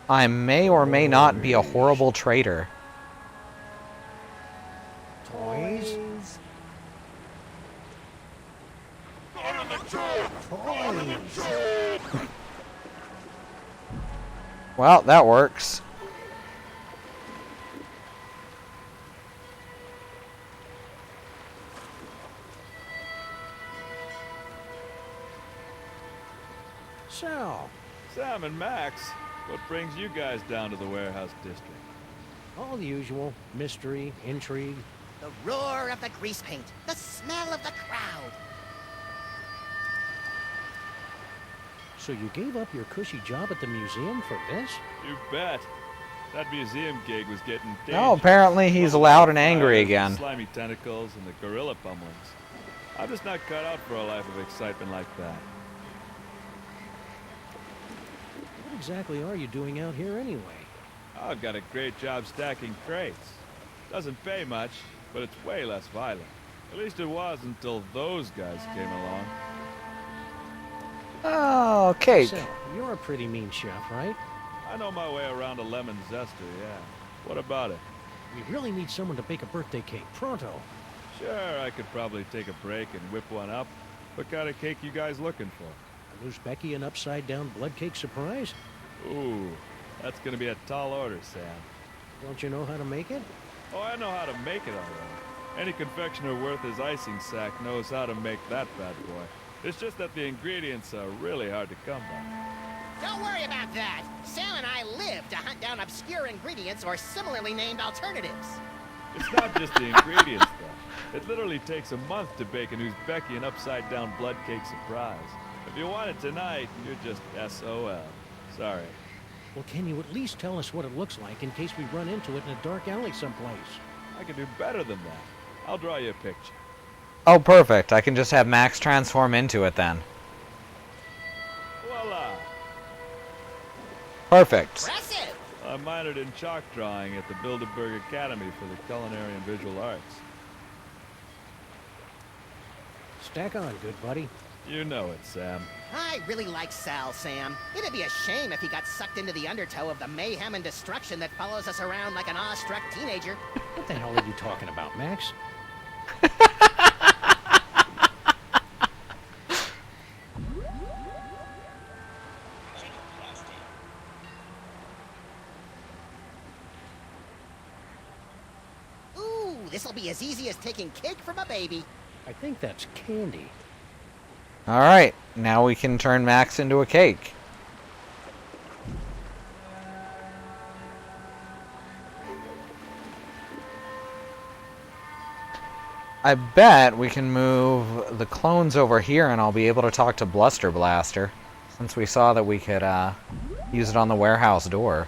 I may or may not be a horrible traitor. Toys? Toys! Well, that works. Sal, Sam and Max, what brings you guys down to the warehouse district? all the usual. Mystery, intrigue. The roar of the grease paint, the smell of the crowd. So you gave up your cushy job at the museum for this? You bet. That museum gig was getting dangerous. Oh, apparently he's loud and angry again. Slimy tentacles and the gorilla pummelings. I'm just not cut out for a life of excitement like that. What exactly are you doing out here anyway? I've got a great job stacking crates. Doesn't pay much, but it's way less violent. At least it was until those guys came along. Oh, cake. Sal, you're a pretty mean chef, right? I know my way around a lemon zester, yeah. What about it? We really need someone to bake a birthday cake, pronto. Sure, I could probably take a break and whip one up. What kind of cake you guys looking for? Was Becky an upside-down blood cake surprise? Ooh, that's gonna be a tall order, Sam. Don't you know how to make it? Oh, I know how to make it all right. Any confectioner worth his icing sack knows how to make that bad boy. It's just that the ingredients are really hard to come by. Don't worry about that. Sam and I live to hunt down obscure ingredients or similarly named alternatives. It's not just the ingredients, though. It literally takes a month to bake an Uzbeki and upside-down blood cake surprise. If you want it tonight, you're just SOL. Sorry. Well, can you at least tell us what it looks like in case we run into it in a dark alley someplace? I can do better than that. I'll draw you a picture. Oh, perfect. I can just have Max transform into it then. Voila! Perfect. Impressive! I minored in chalk drawing at the Bilderberg Academy for the Culinary and Visual Arts. Stack on, good buddy. You know it, Sam. I really like Sal, Sam. It'd be a shame if he got sucked into the undertow of the mayhem and destruction that follows us around like an awestruck teenager. What the hell are you talking about, Max? Ooh, this'll be as easy as taking cake from a baby. I think that's candy. Alright, now we can turn Max into a cake. I bet we can move the clones over here and I'll be able to talk to Bluster Blaster, since we saw that we could use it on the warehouse door.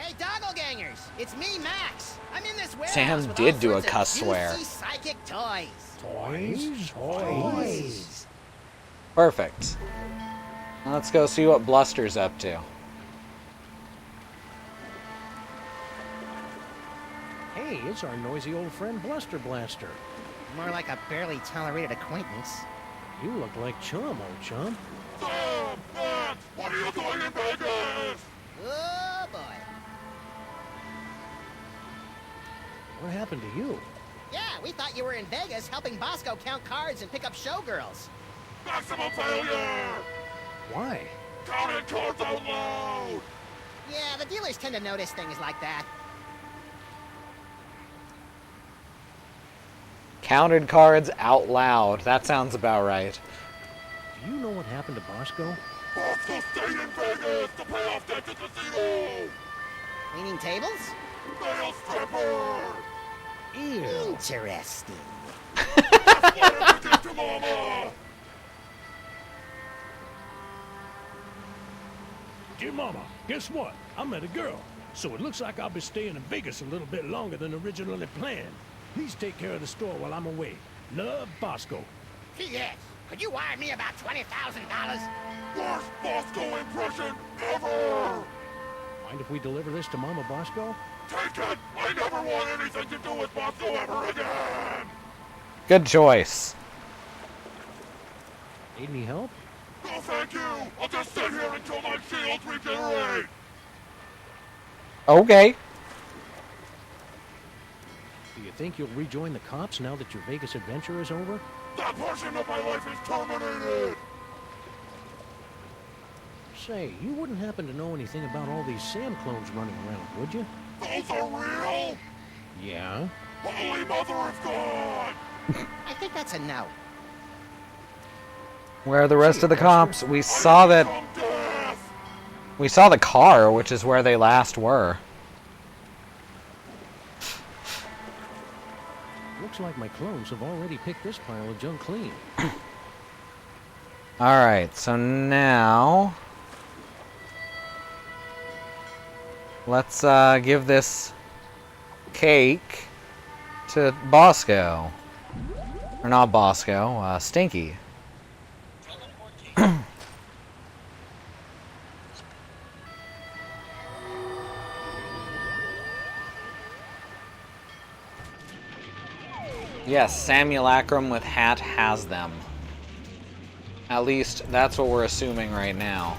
Hey, Doppelgangers! It's me, Max. I'm in this warehouse Sam with did all do a sorts of cuss juicy swear. psychic toys. Toys? Perfect. Now let's go see what Bluster's up to. Hey, it's our noisy old friend Bluster Blaster. More like a barely tolerated acquaintance. You look like Chum, old chum. Sam! Max! What are you doing in Vegas? Oh, boy. What happened to you? Yeah, we thought you were in Vegas helping Bosco count cards and pick up showgirls. Maximum failure! Why? Counting cards out loud! Yeah, the dealers tend to notice things like that. Counted cards out loud. That sounds about right. Do you know what happened to Bosco? Bosco stayed in Vegas to pay off debt to casino! Cleaning tables? Male stripper! Ew. Interesting. That's what I did to Mama! Dear Mama, guess what? I met a girl, so it looks like I'll be staying in Vegas a little bit longer than originally planned. Please take care of the store while I'm away. Love, Bosco. P.S. Could you wire me about $20,000? Worst Bosco impression ever! Mind if we deliver this to Mama Bosco? Take it! I never want anything to do with Bosco ever again! Good choice. Need any help? No thank you! I'll just sit here until my shields regenerate! Okay. Do you think you'll rejoin the cops now that your Vegas adventure is over? That portion of my life is terminated! Say, you wouldn't happen to know anything about all these Sam clones running around, would you? Those are real? Yeah? Holy Mother of God! I think that's a no. Where are the rest of the cops? We saw that. We saw the car, which is where they last were. Looks like my clones have already picked this pile of junk clean. Alright, so now let's give this cake to Bosco. Or not Bosco, Stinky. Yes, Simulacrum with hat has them. At least, that's what we're assuming right now.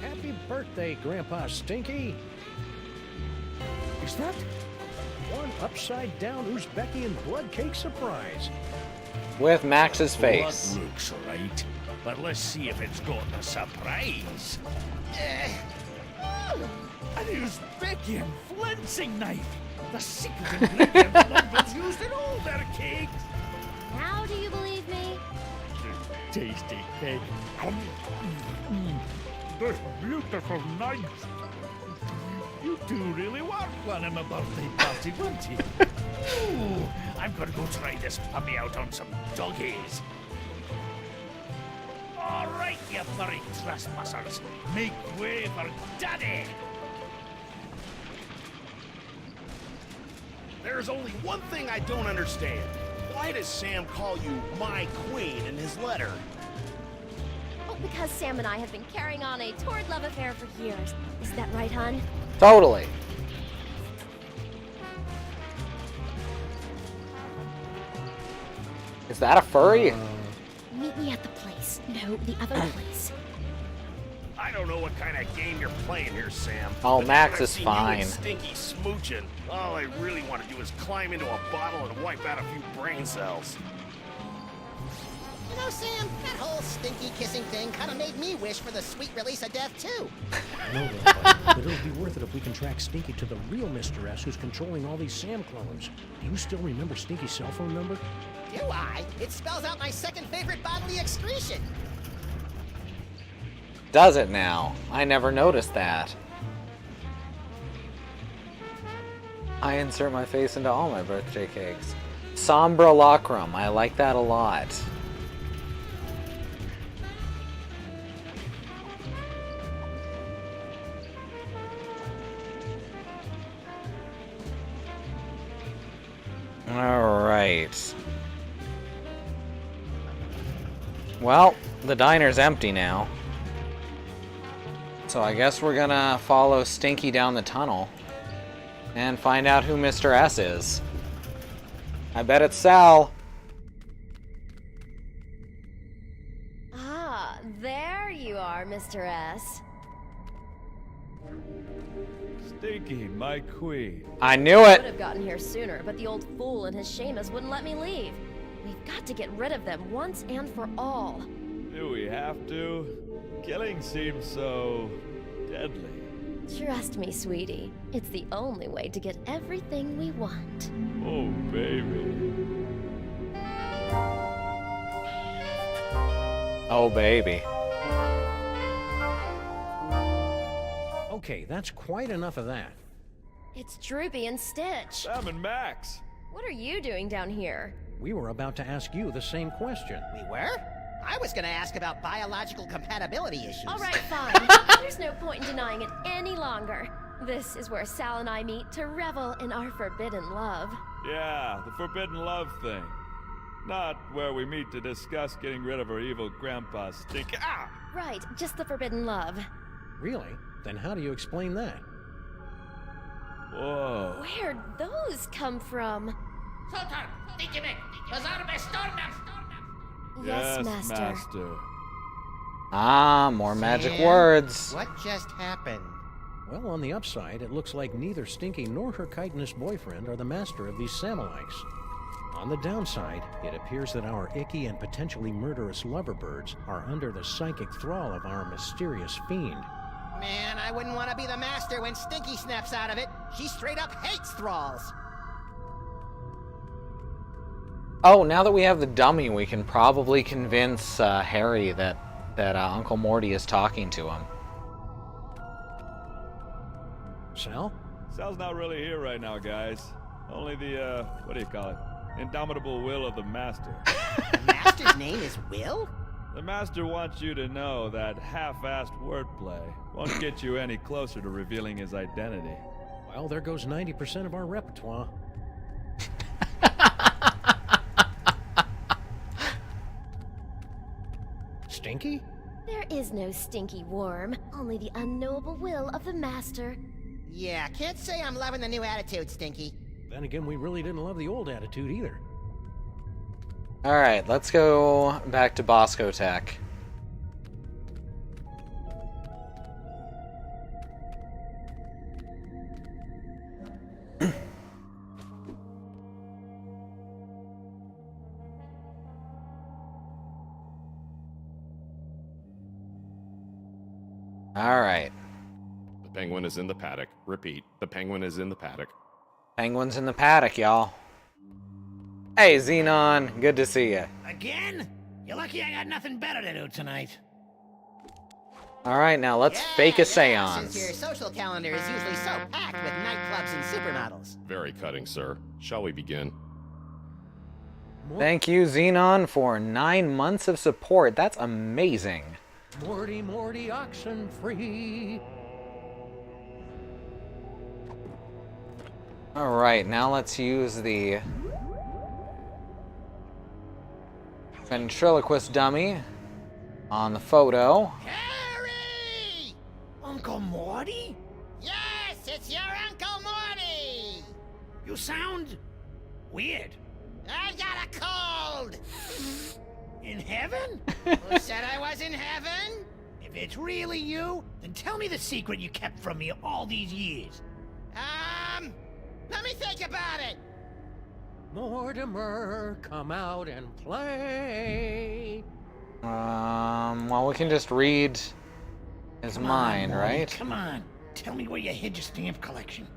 Happy birthday, Grandpa Stinky! Is that one upside-down Uzbekian blood cake surprise? With Max's face. Blood looks right, but let's see if it's got a surprise. An Uzbekian flensing knife! The secret ingredient that was used in all their cakes! Now do you believe me? Tasty cake. This beautiful knife. You two really were planning a birthday party, weren't you? Ooh, I'm gonna go try this puppy out on some doggies. All right, you furry trespassers, make way for Daddy. There's only one thing I don't understand. Why does Sam call you my queen in his letter? Oh, because Sam and I have been carrying on a torrid love affair for years. Is that right, hon? Totally. Is that a furry? Meet me at the place. No, the other place. I don't know what kind of game you're playing here, Sam. Oh, but Max I've is seen you fine. and Stinky smooching. All I really want to do is climb into a bottle and wipe out a few brain cells. You know, Sam, that whole stinky kissing thing kind of made me wish for the sweet release of death, too. I know that, buddy, but it'll be worth it if we can track Stinky to the real Mr. S who's controlling all these Sam clones. Do you still remember Stinky's cell phone number? Do I? It spells out my second favorite bodily excretion. Does it now? I never noticed that. I insert my face into all my birthday cakes. Sombra Lacrum. I like that a lot. Alright. Well, the diner's empty now. So I guess we're gonna follow Stinky down the tunnel and find out who Mr. S is. I bet it's Sal. Ah, there you are, Mr. S. Stinky, my queen. I knew I would it. have gotten here sooner, but the old fool and his Seamus wouldn't let me leave. We've got to get rid of them once and for all. Do we have to? Killing seems so deadly. Trust me, sweetie. It's the only way to get everything we want. Oh, baby. Oh, baby. Okay, that's quite enough of that. It's Droopy and Stitch. Sam and Max. What are you doing down here? We were about to ask you the same question. We were? I was gonna ask about biological compatibility issues. All right, fine. There's no point in denying it any longer. This is where Sal and I meet to revel in our forbidden love. Yeah, the forbidden love thing. Not where we meet to discuss getting rid of our evil grandpa Stinky. Ah! Right, just the forbidden love. Really? Then how do you explain that? Whoa. Where'd those come from? Yes, Master. Ah, more magic Sam, words. What just happened? Well, on the upside, it looks like neither Stinky nor her chitinous boyfriend are the master of these Samolites. On the downside, it appears that our icky and potentially murderous loverbirds are under the psychic thrall of our mysterious fiend. Man, I wouldn't want to be the master when Stinky snaps out of it. She straight up hates thralls. Oh, now that we have the dummy, we can probably convince Harry that Uncle Morty is talking to him. Sal? Sal's not really here right now, guys. Only the, what do you call it? Indomitable will of the Master. The master's name is Will? The Master wants you to know that half-assed wordplay won't get you any closer to revealing his identity. Well, there goes 90% of our repertoire. Stinky? There is no stinky worm, only the unknowable will of the Master. Yeah, can't say I'm loving the new attitude, Stinky. Then again, we really didn't love the old attitude either. Alright, let's go back to Bosco Tech. Alright. The penguin is in the paddock. Repeat, the penguin is in the paddock. Penguins in the paddock, y'all. Hey, Xenon. Good to see you. Again? You're lucky I got nothing better to do tonight. Alright, now let's fake a seance. Since your social calendar is usually so packed with nightclubs and supermodels. Very cutting, sir. Shall we begin? Thank you, Xenon, for 9 months of support. That's amazing. Morty, Morty, oxen free. Alright, now let's use the ventriloquist dummy on the photo. Harry! Uncle Morty? Yes, it's your Uncle Morty! You sound weird. I got a cold! In heaven? Who said I was in heaven? If it's really you, then tell me the secret you kept from me all these years. Let me think about it. Mortimer, come out and play. Well, we can just read his mind, Morty, right? Come on. Tell me where you hid your stamp collection.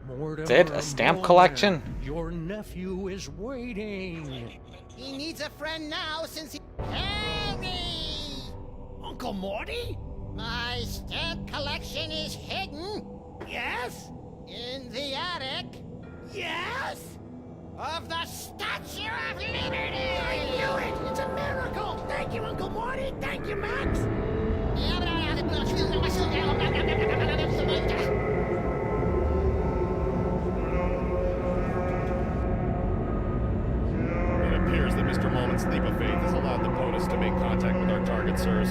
Mortimer, Did a stamp Mortimer, collection? Your nephew is waiting. He needs a friend now since he... Harry! Uncle Morty? My stamp collection is hidden. Yes? In the attic Yes? of the Statue of Liberty! I knew it! It's a miracle! Thank you, Uncle Morty! Thank you, Max! It appears that Mr. Moment's leap of faith has allowed the POTUS to make contact with our target, sirs.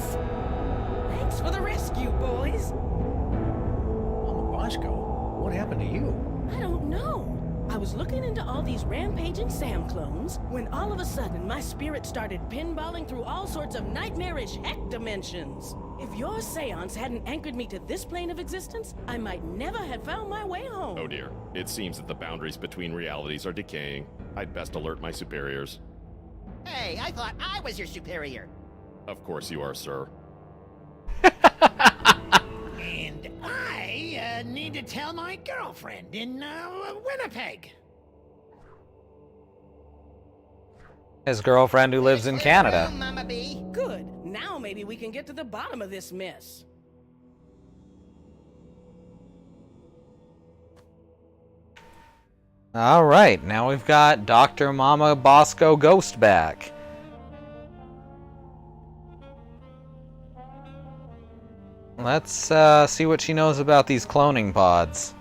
Thanks for the rescue, boys. Mama Bosco, what happened to you? I don't know. I was looking into all these rampaging Sam clones when all of a sudden my spirit started pinballing through all sorts of nightmarish heck dimensions. If your seance hadn't anchored me to this plane of existence, I might never have found my way home. Oh dear. It seems that the boundaries between realities are decaying. I'd best alert my superiors. Hey, I thought I was your superior. Of course you are, sir. And I need to tell my girlfriend in Winnipeg. His girlfriend who lives in Canada. Mama B. Good. Now maybe we can get to the bottom of this mess. Alright, now we've got Dr. Mama Bosco Ghost back. Let's see what she knows about these cloning pods.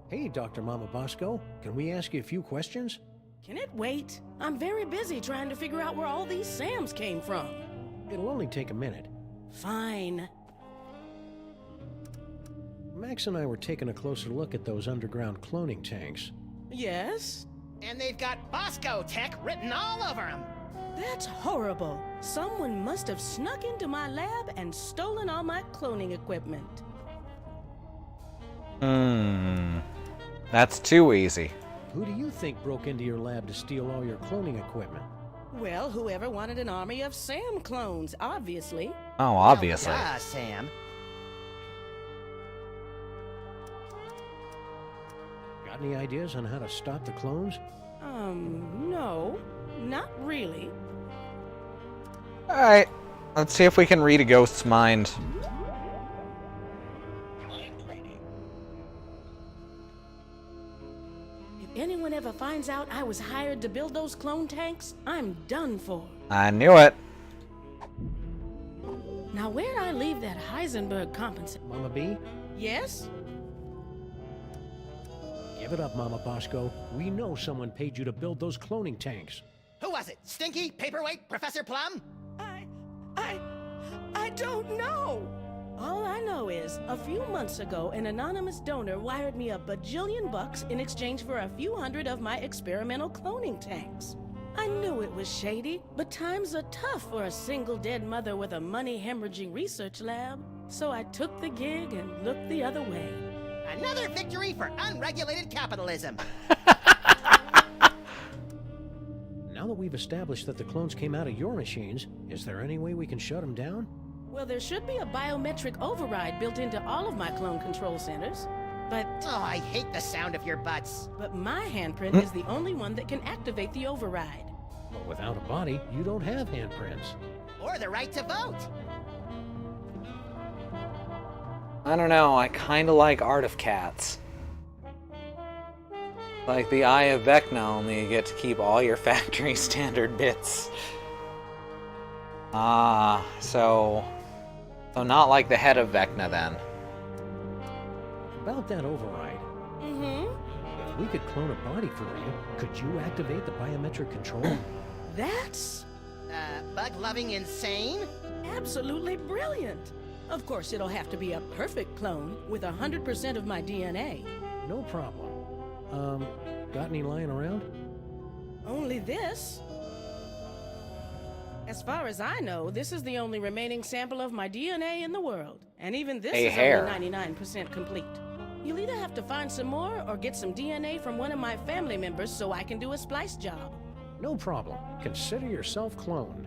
Hey, Dr. Mama Bosco, can we ask you a few questions? Can it wait? I'm very busy trying to figure out where all these Sams came from. It'll only take a minute. Fine. Max and I were taking a closer look at those underground cloning tanks. Yes? And they've got Bosco Tech written all over them. That's horrible. Someone must have snuck into my lab and stolen all my cloning equipment. That's too easy. Who do you think broke into your lab to steal all your cloning equipment? Well, whoever wanted an army of Sam clones, obviously. Oh, obviously. Ah, Sam. Got any ideas on how to stop the clones? No. Not really. Alright, let's see if we can read a ghost's mind. If anyone ever finds out I was hired to build those clone tanks, I'm done for. I knew it. Now, where'd I leave that Heisenberg compensator? Mama B? Yes? Give it up, Mama Bosco. We know someone paid you to build those cloning tanks. Who was it? Stinky? Paperweight? Professor Plum? I don't know. All I know is, a few months ago, an anonymous donor wired me $1 bajillion in exchange for a few hundred of my experimental cloning tanks. I knew it was shady, but times are tough for a single dead mother with a money-hemorrhaging research lab. So I took the gig and looked the other way. Another victory for unregulated capitalism. Now that we've established that the clones came out of your machines, is there any way we can shut them down? Well, there should be a biometric override built into all of my clone control centers. But Oh, I hate the sound of your butts. my handprint is the only one that can activate the override. But without a body, you don't have handprints. Or the right to vote. I don't know, I kinda like Art of Cats. Like the Eye of Vecna, only you get to keep all your factory standard bits. So not like the head of Vecna then. About that override, if we could clone a body for you, could you activate the biometric control? That's Bug-loving insane? absolutely brilliant. Of course, it'll have to be a perfect clone with 100% of my DNA. No problem. Got any lying around? Only this. As far as I know, this is the only remaining sample of my DNA in the world. And even this A is hair. only 99% complete. You'll either have to find some more or get some DNA from one of my family members so I can do a splice job. No problem. Consider yourself cloned.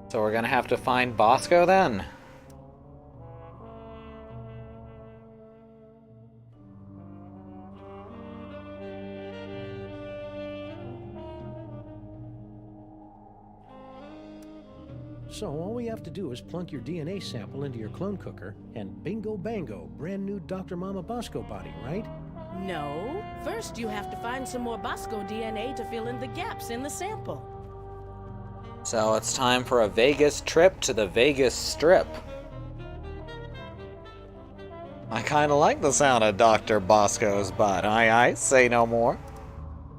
So we're gonna have to find Bosco then? So all we have to do is plunk your DNA sample into your clone cooker, and bingo bango, brand new Dr. Mama Bosco body, right? No. First, you have to find some more Bosco DNA to fill in the gaps in the sample. So it's time for a Vegas trip to the Vegas Strip. I kinda like the sound of Dr. Bosco's butt. I say no more.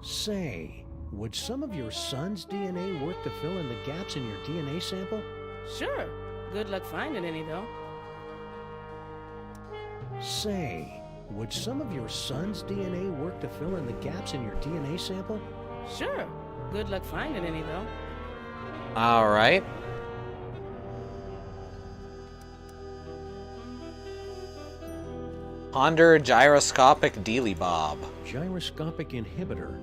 Say, would some of your son's DNA work to fill in the gaps in your DNA sample? Sure. Good luck finding any, though. Say, would some of your son's DNA work to fill in the gaps in your DNA sample? Sure. Good luck finding any, though. Alright. Ponder gyroscopic dealy bob. Gyroscopic inhibitor.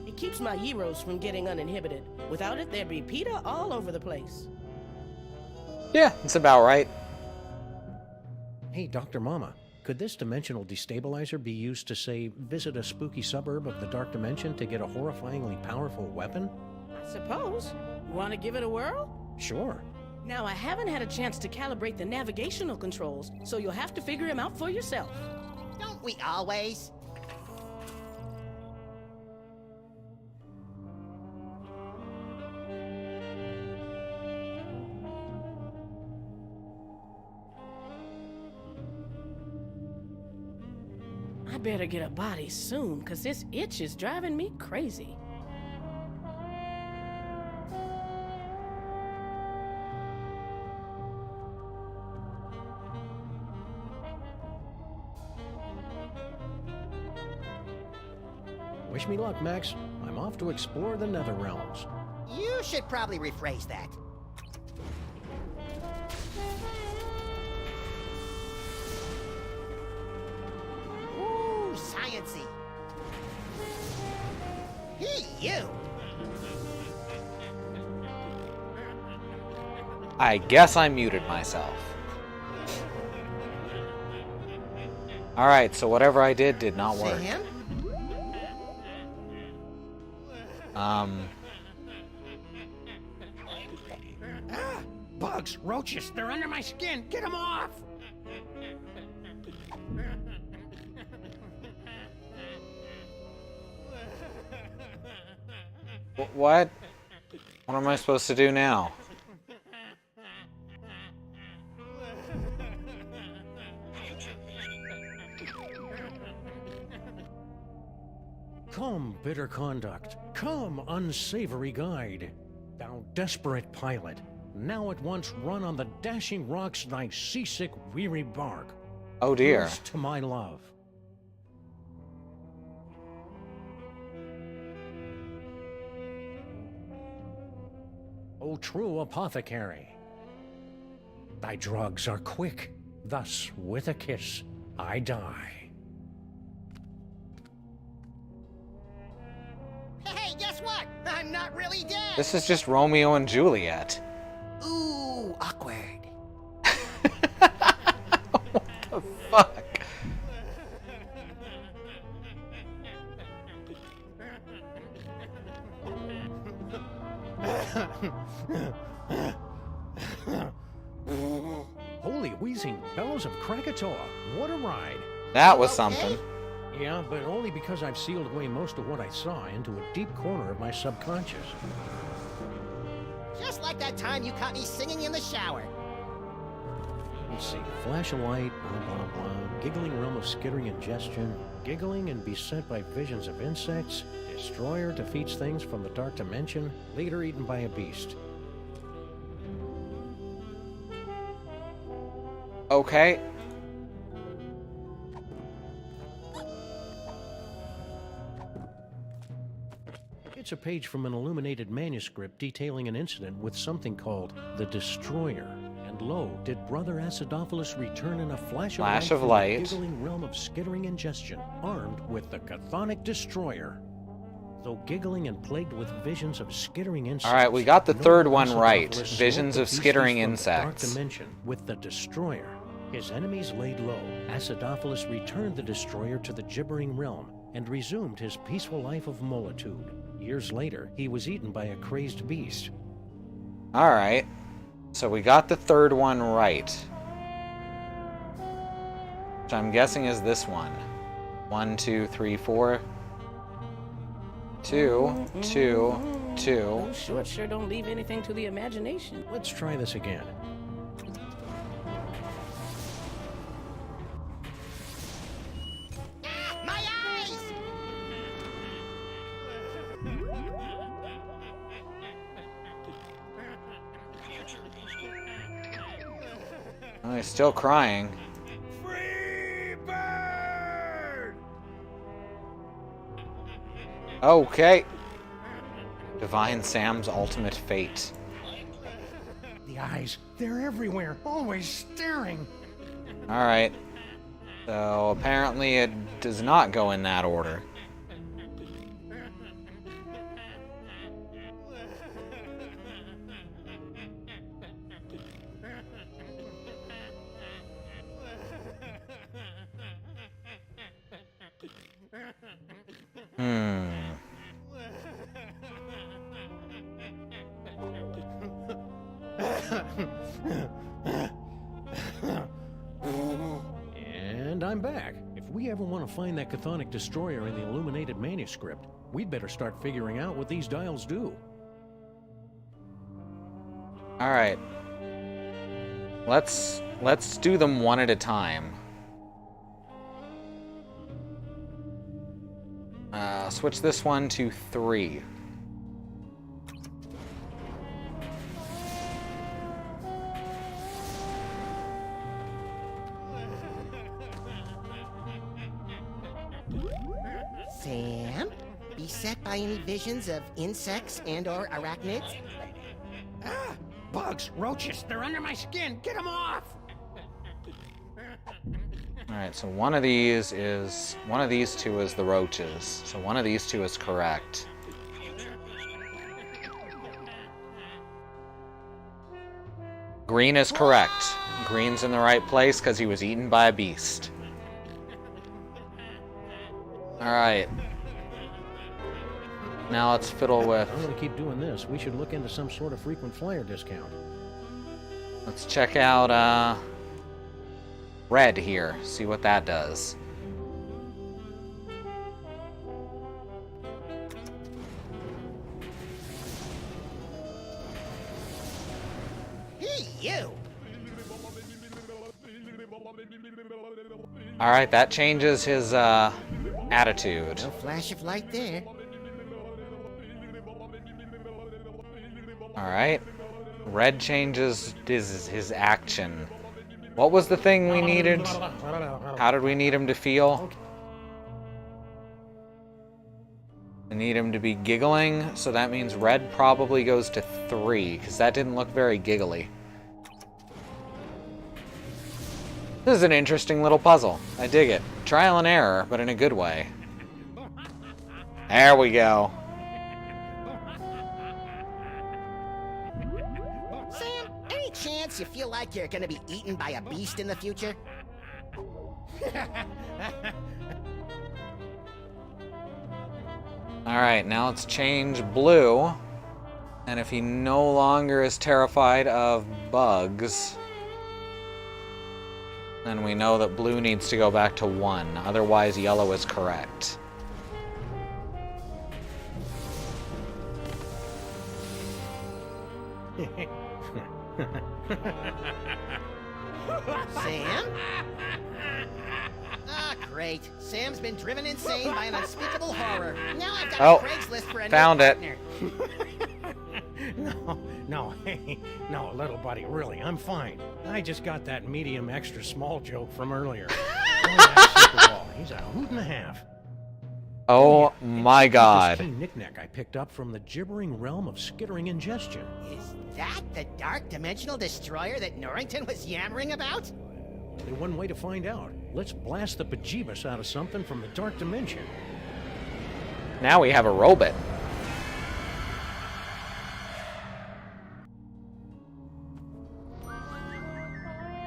It keeps my gyros from getting uninhibited. Without it, there'd be PETA all over the place. Yeah, it's about right. Hey, Dr. Mama, could this dimensional destabilizer be used to, say, visit a spooky suburb of the Dark Dimension to get a horrifyingly powerful weapon? I suppose. Want to give it a whirl? Sure. Now, I haven't had a chance to calibrate the navigational controls, so you'll have to figure them out for yourself. Don't we always? I better get a body soon, because this itch is driving me crazy. Wish me luck, Max. I'm off to explore the nether realms. You should probably rephrase that. Ooh, science-y. Hey, you! I guess I muted myself. Alright, so whatever I did not work. Sam? Bugs, roaches, they're under my skin. Get them off! What? What am I supposed to do now? Come, bitter conduct. Come, unsavory guide. Thou desperate pilot, now at once run on the dashing rocks thy seasick, weary bark. Oh dear. Here's to my love. O true apothecary, thy drugs are quick, thus with a kiss I die. Hey, guess what? I'm not really dead! This is just Romeo and Juliet. Ooh, awkward. What the fuck? Holy wheezing bellows of Krakatoa, what a ride! That was something. Yeah, but only because I've sealed away most of what I saw into a deep corner of my subconscious. Just like that time you caught me singing in the shower. Let's see, flash of light, blah blah blah, giggling realm of skittering ingestion, giggling and beset by visions of insects, destroyer defeats things from the dark dimension, later eaten by a beast. Okay. It's a page from an illuminated manuscript detailing an incident with something called the Destroyer. And lo, did Brother Acidophilus return in a flash of light from the giggling realm of skittering ingestion, armed with the chthonic Destroyer. Though giggling and plagued with visions of skittering insects. Alright, we got the third one Acidophilus right. smote Visions the of skittering beasties from the insects. Dark dimension with the Destroyer. His enemies laid low. Acidophilus returned the Destroyer to the gibbering realm and resumed his peaceful life of molitude. Years later, he was eaten by a crazed beast. Alright. So we got the third one right. Which I'm guessing is this one. 1, 2, 3, 4. 2, 2, 2. Those shorts sure don't leave anything to the imagination. Let's try this again. My eyes! Oh, he's still crying. Free bird! Okay. Divine Sam's ultimate fate. The eyes, they're everywhere, always staring. Alright. So apparently it does not go in that order. And I'm back. If we ever want to find that chthonic destroyer in the illuminated manuscript, we'd better start figuring out what these dials do. Alright. Let's do them one at a time. Switch this one to 3. Sam? Beset by any visions of insects and/or arachnids? Ah! Bugs! Roaches! They're under my skin! Get them off! Alright, so one of these two is the roaches. So one of these two is correct. Green is correct. Green's in the right place because he was eaten by a beast. Alright. Now let's fiddle with... I'm gonna keep doing this. We should look into some sort of frequent flyer discount. Let's check out, red here. See what that does. Hey, you! Alright, that changes his, attitude. No flash of light there. Alright. Red changes his action. What was the thing we needed? How did we need him to feel? We need him to be giggling, so that means red probably goes to 3, because that didn't look very giggly. This is an interesting little puzzle. I dig it. Trial and error, but in a good way. There we go. Sam, any chance you feel like you're gonna be eaten by a beast in the future? Alright, now let's change blue. And if he no longer is terrified of bugs, then we know that blue needs to go back to 1. Otherwise, yellow is correct. Sam? Ah, great. Sam's been driven insane by an unspeakable horror. Now I've got a Craigslist for a found new it. partner. No, little buddy, really, I'm fine. I just got that medium extra small joke from earlier. He's a hoot and a half. Oh my god. This key knick-knack I picked up from the gibbering realm of skittering ingestion. Is that the dark dimensional destroyer that Norrington was yammering about? Only one way to find out. Let's blast the bejeebus out of something from the dark dimension. Now we have a robot.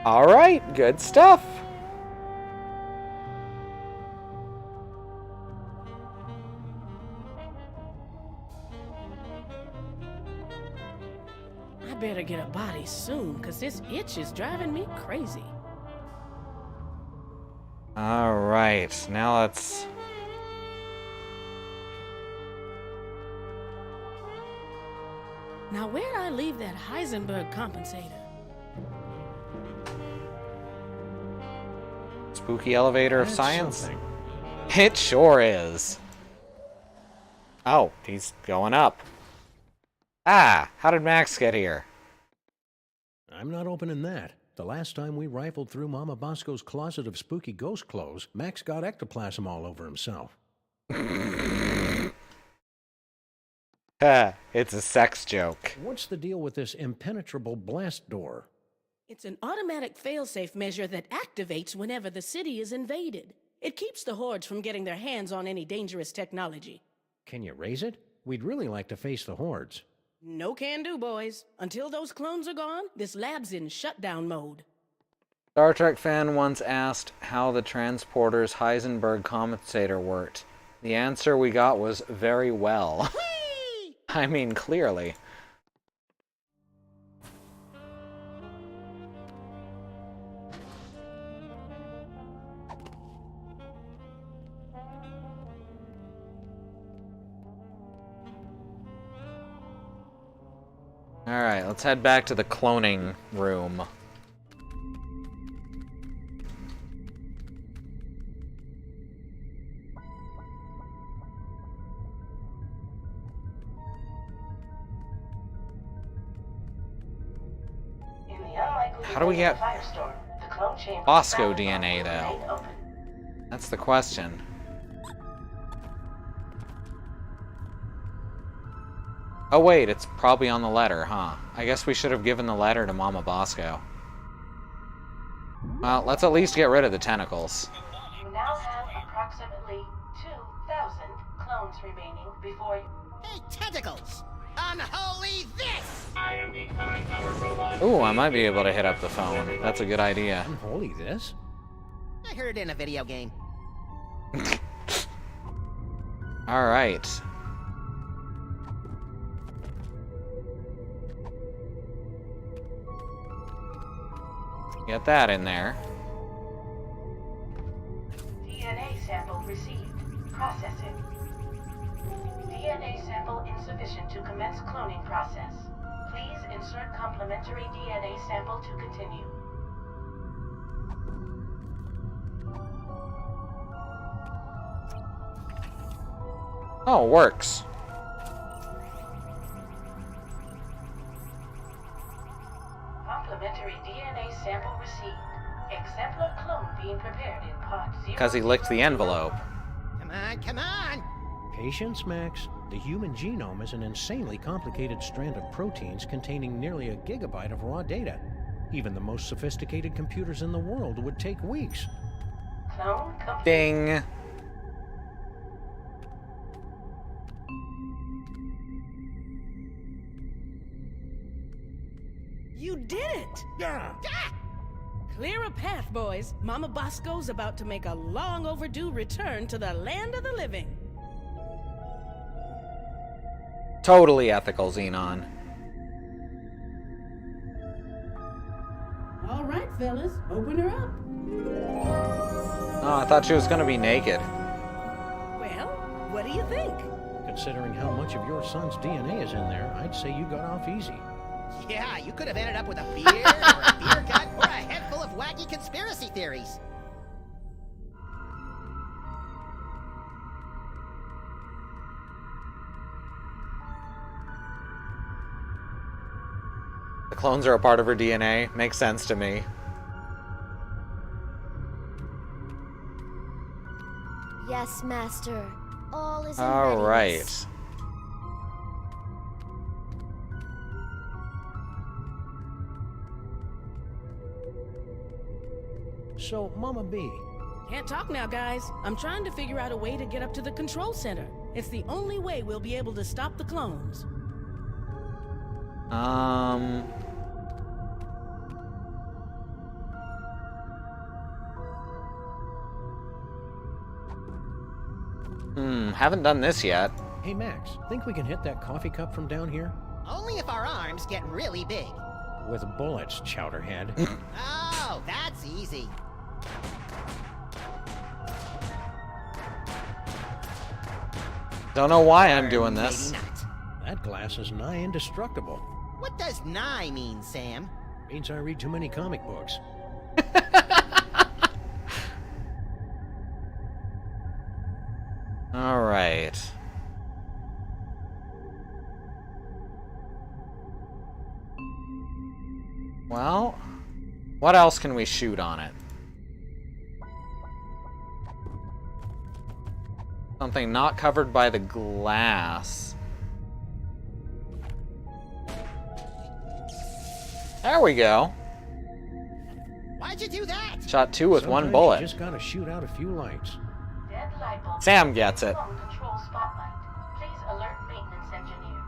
Alright, good stuff. better get a body soon, cause this itch is driving me crazy. Alright, now let's... Now where'd I leave that Heisenberg compensator? Spooky elevator of That's science? something. It sure is. Oh, he's going up. Ah, how did Max get here? I'm not opening that. The last time we rifled through Mama Bosco's closet of spooky ghost clothes, Max got ectoplasm all over himself. It's a sex joke. What's the deal with this impenetrable blast door? It's an automatic failsafe measure that activates whenever the city is invaded. It keeps the hordes from getting their hands on any dangerous technology. Can you raise it? We'd really like to face the hordes. No can do, boys. Until those clones are gone, this lab's in shutdown mode. Star Trek fan once asked how the transporter's Heisenberg compensator worked. The answer we got was very well. I mean, clearly. Alright, let's head back to the cloning room. In the unlikely How do we get firestorm, the clone chamber Bosco found DNA, will though? remain open. That's the question. Oh wait, it's probably on the letter, huh? I guess we should have given the letter to Mama Bosco. Well, let's at least get rid of the tentacles. You now have approximately 2,000 clones remaining before you... Hey, tentacles! Unholy this! Ooh, I might be able to hit up the phone. That's a good idea. Unholy this? I heard it in a video game. Alright. Get that in there. DNA sample received. Processing. DNA sample insufficient to commence cloning process. Please insert complementary DNA sample to continue. Oh, it works. Complementary DNA sample received. Exemplar clone being prepared in part 0. Because he licked the envelope. Come on, come on! Patience, Max. The human genome is an insanely complicated strand of proteins containing nearly a gigabyte of raw data. Even the most sophisticated computers in the world would take weeks. Clone complete. Ding. You did it! Yeah. Clear a path, boys. Mama Bosco's about to make a long overdue return to the land of the living. Totally ethical, Xenon. All right, fellas, open her up. Oh, I thought she was gonna be naked. Well, what do you think? Considering how much of your son's DNA is in there, I'd say you got off easy. Yeah, you could have ended up with a beer, or a beer gut, or a head full of wacky conspiracy theories. The clones are a part of her DNA. Makes sense to me. Yes, Master. All is in All readiness. right. So, Mama B, Can't talk now, guys. I'm trying to figure out a way to get up to the control center. It's the only way we'll be able to stop the clones. Haven't done this yet. hey Max, think we can hit that coffee cup from down here? Only if our arms get really big. With bullets, Chowderhead. Oh, that's easy. Don't know why I'm Or doing maybe this. not. That glass is nigh indestructible. What does nigh mean, Sam? Means I read too many comic books. All right. Well, what else can we shoot on it? Something not covered by the glass. There we go. Why'd you do that? Shot two with one Sometimes bullet. You just gotta shoot out a few lights. Dead light bulb. Sam gets it. Clone control spotlight. Please alert maintenance engineer.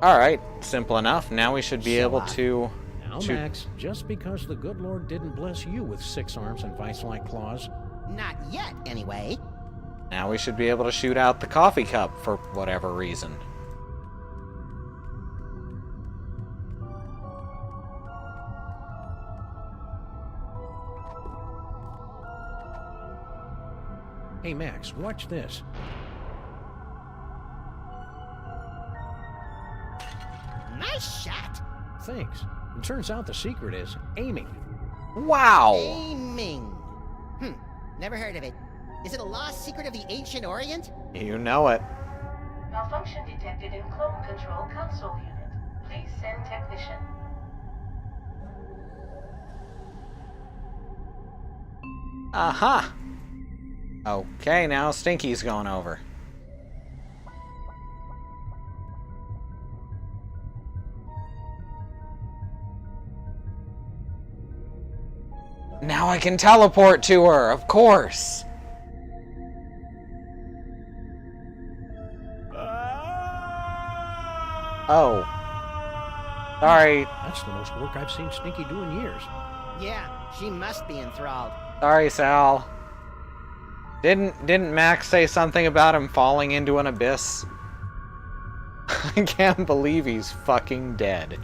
Alright, simple enough. Now we should be able to Now, shoot. Max, just because the good Lord didn't bless you with 6 arms and vice-like claws, Not yet, anyway. Now we should be able to shoot out the coffee cup for whatever reason. Hey, Max, watch this. Nice shot. Thanks. It turns out the secret is aiming. Wow! Aiming. Never heard of it. Is it a lost secret of the ancient Orient? You know it. Malfunction detected in clone control console unit. Please send technician. Aha! Okay, now Stinky's going over. Now I can teleport to her, of course! Oh. Sorry. That's the most work I've seen Stinky do in years. Yeah, she must be enthralled. Sorry, Sal. Didn't Max say something about him falling into an abyss? I can't believe he's fucking dead.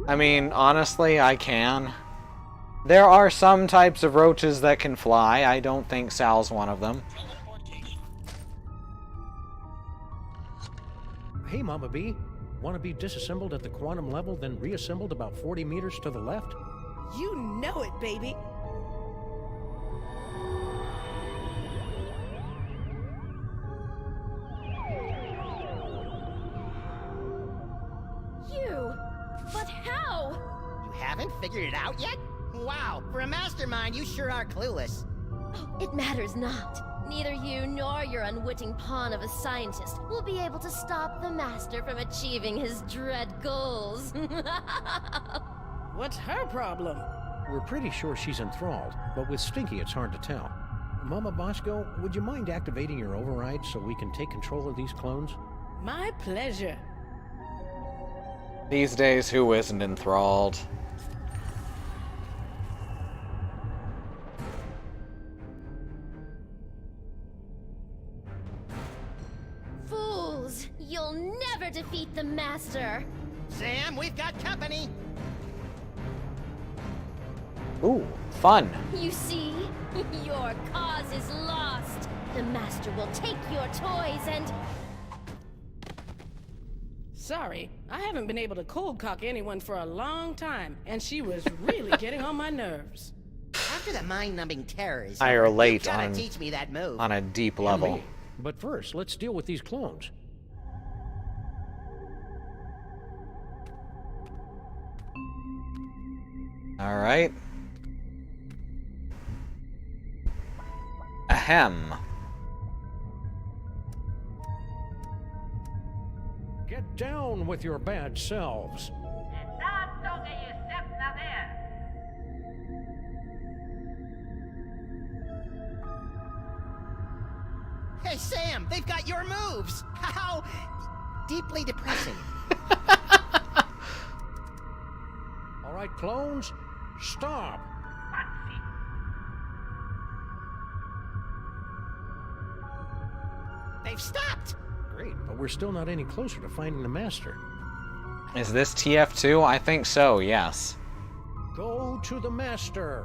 I mean, honestly, I can. There are some types of roaches that can fly. I don't think Sal's one of them. Hey, Mama B. Want to be disassembled at the quantum level, then reassembled about 40 meters to the left? You know it, baby. You? But how? You haven't figured it out yet? Wow, for a mastermind, you sure are clueless. It matters not. Neither you nor your unwitting pawn of a scientist will be able to stop the Master from achieving his dread goals. What's her problem? We're pretty sure she's enthralled, but with Stinky it's hard to tell. Mama Bosco, would you mind activating your override so we can take control of these clones? My pleasure. These days, who isn't enthralled? Fools! You'll never defeat the Master! Sam, we've got company. Ooh, fun. You see? Your cause is lost. The Master will take your toys and... Sorry, I haven't been able to cold cock anyone for a long time, and she was really getting on my nerves. After the mind-numbing terror is I over, relate you gotta on- teach me that move. On a deep level. Emily, but first, let's deal with these clones. Alright. Ahem. Get Down with your bad selves. Hey, Sam, they've got your moves! How deeply depressing. All right, clones, stop. They've stopped! Great, but we're still not any closer to finding the master. Is this TF2? I think so, yes. Go to the master.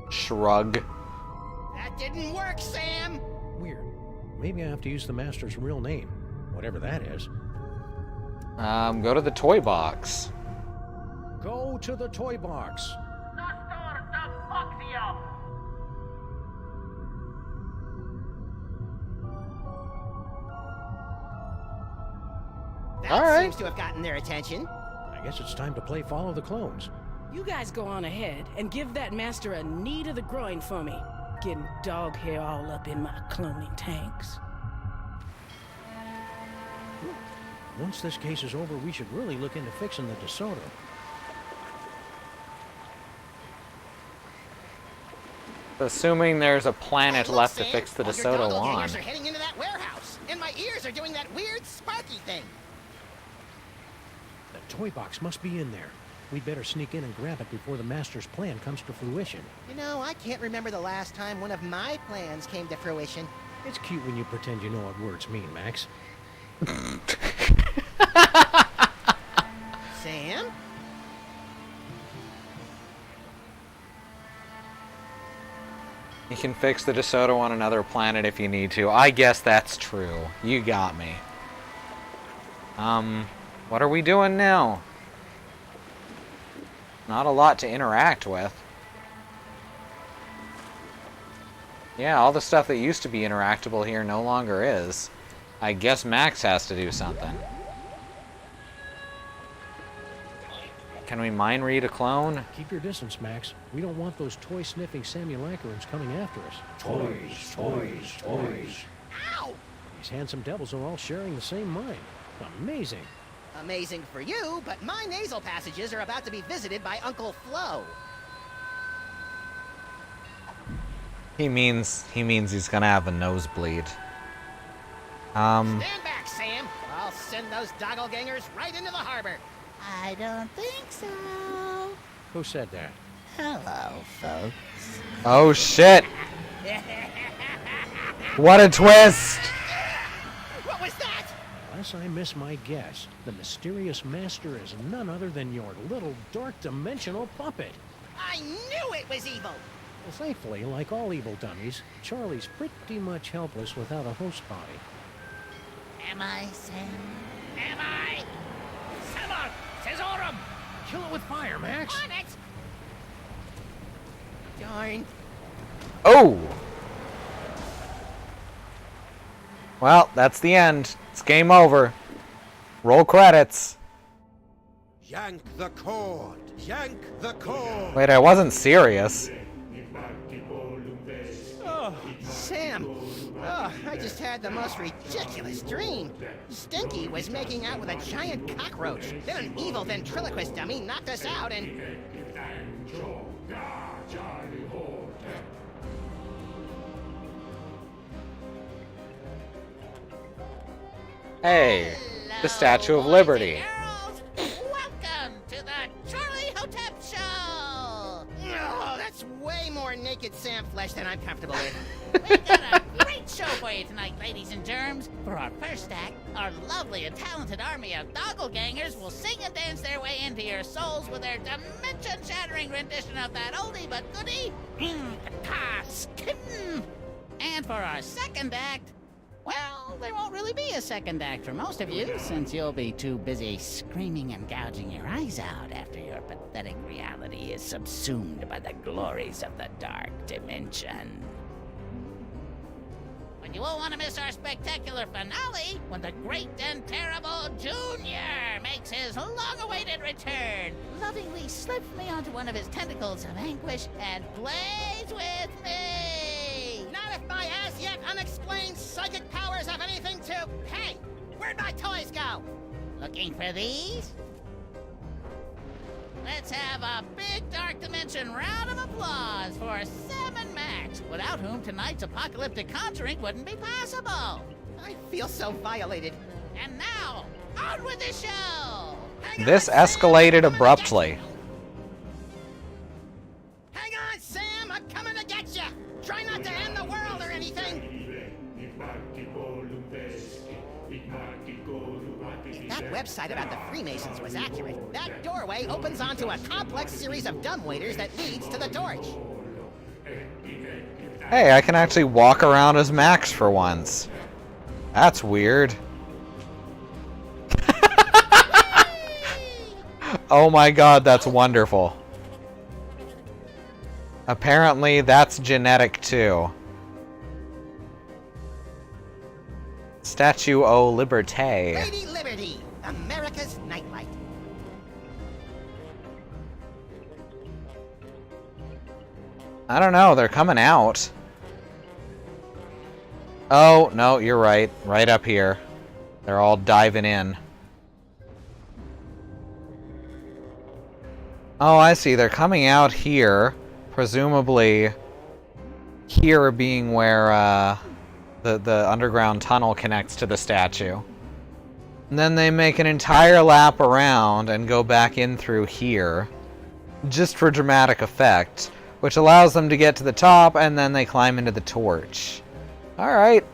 Shrug. That didn't work, Sam! Weird. Maybe I have to use the master's real name, whatever that is. Go to the toy box. Go to the toy box. That All right. seems to have gotten their attention. I guess it's time to play Follow the Clones. You guys go on ahead and give that master a knee to the groin for me. Getting dog hair all up in my cloning tanks. Once this case is over, we should really look into fixing the DeSoto. Assuming there's a planet Hey, look, left Sam, to fix the all your DeSoto doppelgangers on. are heading into that warehouse, and my ears are doing that weird sparky thing. The toy box must be in there. We'd better sneak in and grab it before the master's plan comes to fruition. You know, I can't remember the last time one of my plans came to fruition. It's cute when you pretend you know what words mean, Max. Sam? You can fix the DeSoto on another planet if you need to. I guess that's true. You got me. What are we doing now? Not a lot to interact with. Yeah, all the stuff that used to be interactable here no longer is. I guess Max has to do something. Can we mind read a clone? Keep your distance, Max. We don't want those toy-sniffing Samulacarans coming after us. Toys, toys, toys. Ow! These handsome devils are all sharing the same mind. Amazing. Amazing for you, but my nasal passages are about to be visited by Uncle Flo. He means he's gonna have a nosebleed. Stand back, Sam. I'll send those doppelgangers right into the harbor. I don't think so. Who said that? Hello, folks. Oh shit! What a twist! What was that? Unless I miss my guess, the mysterious master is none other than your little dark dimensional puppet. I knew it was evil. Well, thankfully, like all evil dummies, Charlie's pretty much helpless without a host body. Am I, Sam? Am I? Samar! Cesarum! Kill it with fire, Max! On it! Darn. Oh! Well, that's the end. It's game over. Roll credits. Yank the cord! Yank the cord! Wait, I wasn't serious. Oh, Sam. Oh, I just had the most ridiculous dream. Stinky was making out with a giant cockroach. Then an evil ventriloquist dummy knocked us out and... Hey, Hello, the Statue of boys Liberty. and girls. Welcome to the Charlie Hotep Show! Oh, that's way more naked Sam flesh than I'm comfortable with. We've got a great show for you tonight, ladies and germs. For our first act, our lovely and talented army of doppelgangers will sing and dance their way into your souls with their dimension-shattering rendition of that oldie but goodie, Skin. And for our second act, well, there won't really be a second act for most of you, since you'll be too busy screaming and gouging your eyes out after your pathetic reality is subsumed by the glories of the dark dimension. But you won't want to miss our spectacular finale when the great and terrible Junior makes his long-awaited return. Lovingly slips me onto one of his tentacles of anguish and plays with me. as yet unexplained psychic powers have anything to... Hey, where'd my toys go? Looking for these? Let's have a big Dark Dimension round of applause for Sam and Max, without whom tonight's apocalyptic conjuring wouldn't be possible. I feel so violated. And now, on with the show! This escalated abruptly. Hang on, Sam! I'm coming to get you! Try not to end the world or anything! If that website about the Freemasons was accurate, that doorway opens onto a complex series of dumbwaiters that leads to the torch. Hey, I can actually walk around as Max for once. That's weird. Oh my god, that's wonderful. Apparently, that's genetic too. Statue o Liberté. Lady Liberty, America's nightlight. I don't know, they're coming out. Oh, no, you're right. Right up here. They're all diving in. Oh, I see. They're coming out here. Presumably, here being where the underground tunnel connects to the statue. And then they make an entire lap around and go back in through here. Just for dramatic effect. Which allows them to get to the top, and then they climb into the torch. Alright.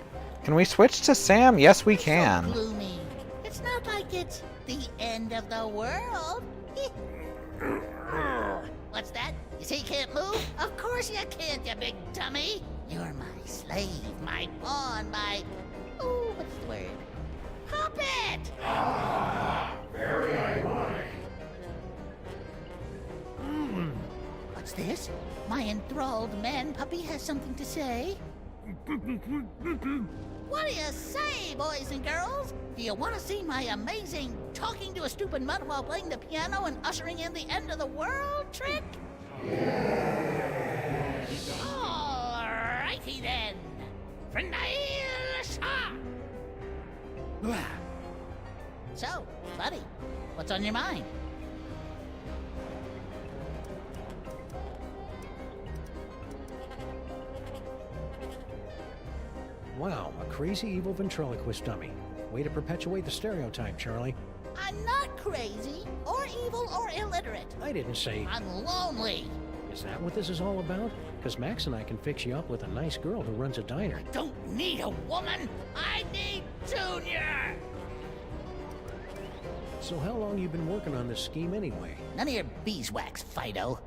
Can we switch to Sam? Yes, we can. So gloomy. It's not like it's the end of the world. What's that? You say you can't move? Of course you can't, you big dummy. You're my slave, my pawn, my... Ooh, what's the word? Puppet! Very ironic. What's this? My enthralled man puppy has something to say. What do you say, boys and girls? Do you want to see my amazing talking to a stupid mud while playing the piano and ushering in the end of the world trick? Alrighty then. For nihilist! So, buddy, what's on your mind? Wow, a crazy evil ventriloquist dummy. Way to perpetuate the stereotype, Charlie. I'm not crazy, or evil, or illiterate. I didn't say... I'm lonely. Is that what this is all about? Because Max and I can fix you up with a nice girl who runs a diner. I don't need a woman. I need Junior. So how long you been working on this scheme anyway? None of your beeswax, Fido.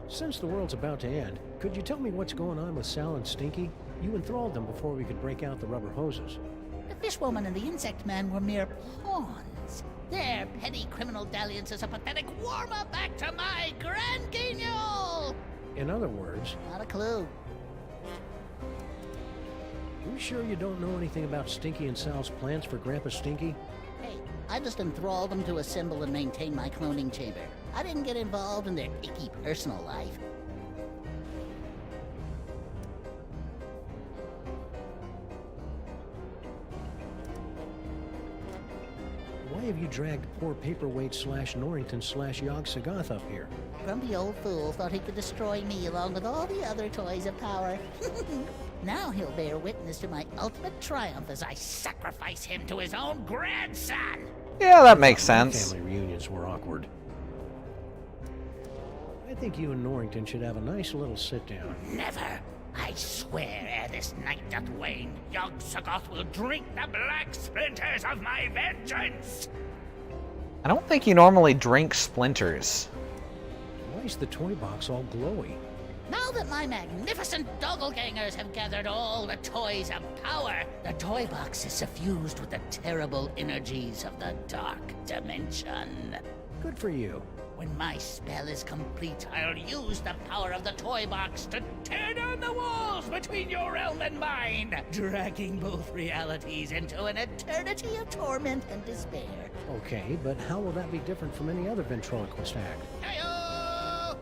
Since the world's about to end, could you tell me what's going on with Sal and Stinky? You enthralled them before we could break out the rubber hoses. The fishwoman and the insect man were mere pawns. Their petty criminal dalliance is a pathetic warm-up back to my grand guignol! In other words... Not a clue. You sure you don't know anything about Stinky and Sal's plans for Grandpa Stinky? Hey, I just enthralled them to assemble and maintain my cloning chamber. I didn't get involved in their icky personal life. Why have you dragged poor paperweight / Norrington / Yog Sagoth up here? Grumpy old fool thought he could destroy me along with all the other toys of power. Now he'll bear witness to my ultimate triumph as I sacrifice him to his own grandson! Yeah, that makes sense. Family reunions were awkward. I think you and Norrington should have a nice little sit-down. Never! I swear, ere this night doth wane, Yog Sagoth will drink the black splinters of my vengeance! I don't think you normally drink splinters. Why is the toy box all glowy? Now that my magnificent doppelgangers have gathered all the toys of power, the toy box is suffused with the terrible energies of the Dark Dimension. Good for you. When my spell is complete, I'll use the power of the toy box to tear down the walls between your realm and mine, dragging both realities into an eternity of torment and despair. Okay, but how will that be different from any other ventriloquist act? Hey-oh!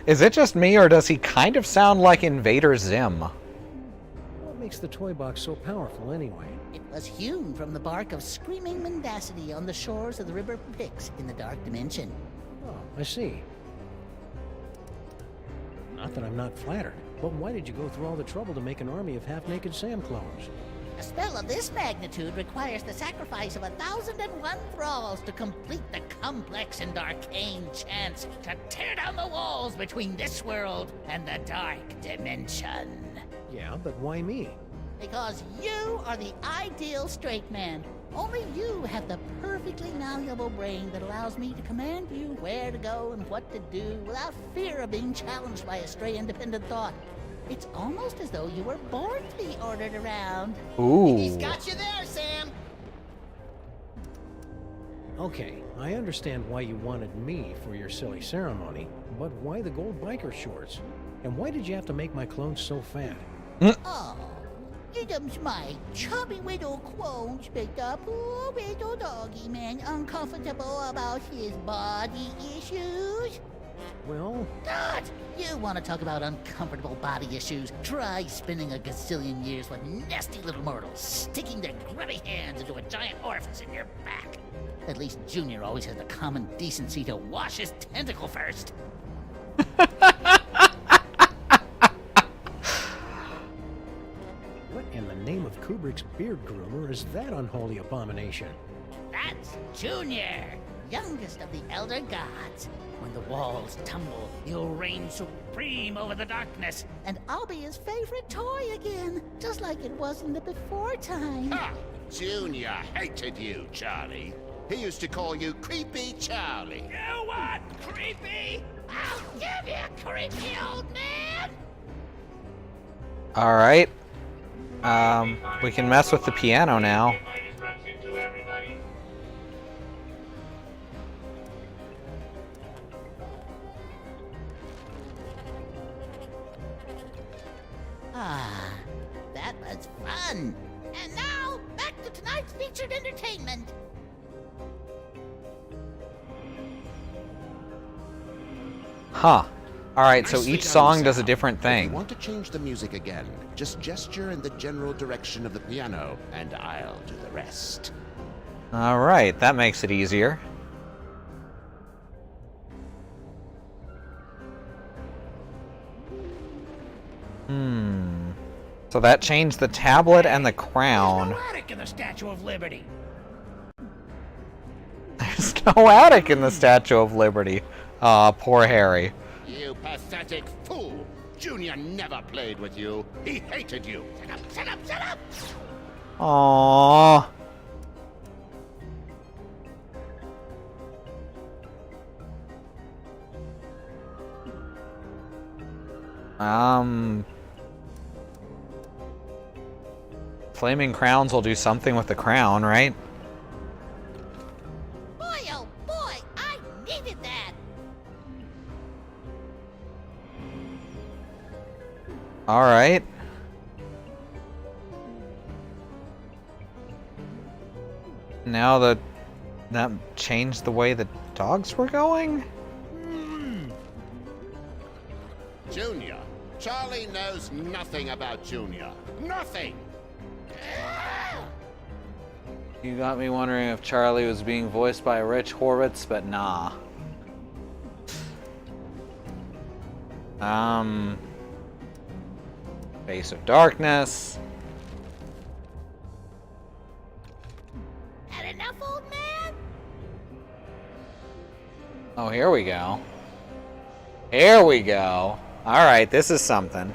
Is it just me, or does he kind of sound like Invader Zim? What makes the toy box so powerful, anyway? It was hewn from the bark of screaming mendacity on the shores of the river Pyx in the Dark Dimension. Oh, I see. Not that I'm not flattered, but why did you go through all the trouble to make an army of half-naked Sam clones? A spell of this magnitude requires the sacrifice of 1,001 thralls to complete the complex and arcane chants to tear down the walls between this world and the Dark Dimension. Yeah, but why me? Because you are the ideal straight man. Only you have the perfectly malleable brain that allows me to command you where to go and what to do without fear of being challenged by a stray independent thought. It's almost as though you were born to be ordered around. Ooh. He's got you there, Sam. Okay, I understand why you wanted me for your silly ceremony, but why the gold biker shorts? And why did you have to make my clones so fat? Oh, Yidum's my chubby little clones make the poor little doggy man uncomfortable about his body issues. Well... God! You want to talk about uncomfortable body issues? Try spending a gazillion years with nasty little mortals sticking their grubby hands into a giant orifice in your back. At least Junior always has the common decency to wash his tentacle first. What in the name of Kubrick's beard groomer is that unholy abomination? That's Junior, youngest of the Elder Gods. When the walls tumble, he'll reign supreme over the darkness, and I'll be his favorite toy again, just like it was in the before time. Ha! Junior hated you, Charlie. He used to call you Creepy Charlie. You what? Creepy? I'll give you, creepy old man! Alright. We can mess with the piano now. Ah, that was fun. And now, back to tonight's featured entertainment. Huh. Alright, so Nicely each done, song does a Sam. different If thing. you want to change the music again, just gesture in the general direction of the piano, and I'll do the rest. Alright, that makes it easier. So that changed the tablet and the crown. There's no attic in the Statue of Liberty. There's no attic in the Statue of Liberty. Aw, poor Harry. You pathetic fool! Junior never played with you. He hated you. Shut up, shut up, shut up! Aww. Flaming crowns will do something with the crown, right? Boy, oh boy, I needed that! Alright. Now that changed the way the dogs were going? Junior. Charlie knows nothing about Junior. Nothing! You got me wondering if Charlie was being voiced by Rich Horvitz, but nah. Face of Darkness. Had enough, old man? Oh, here we go. Here we go. Alright, this is something.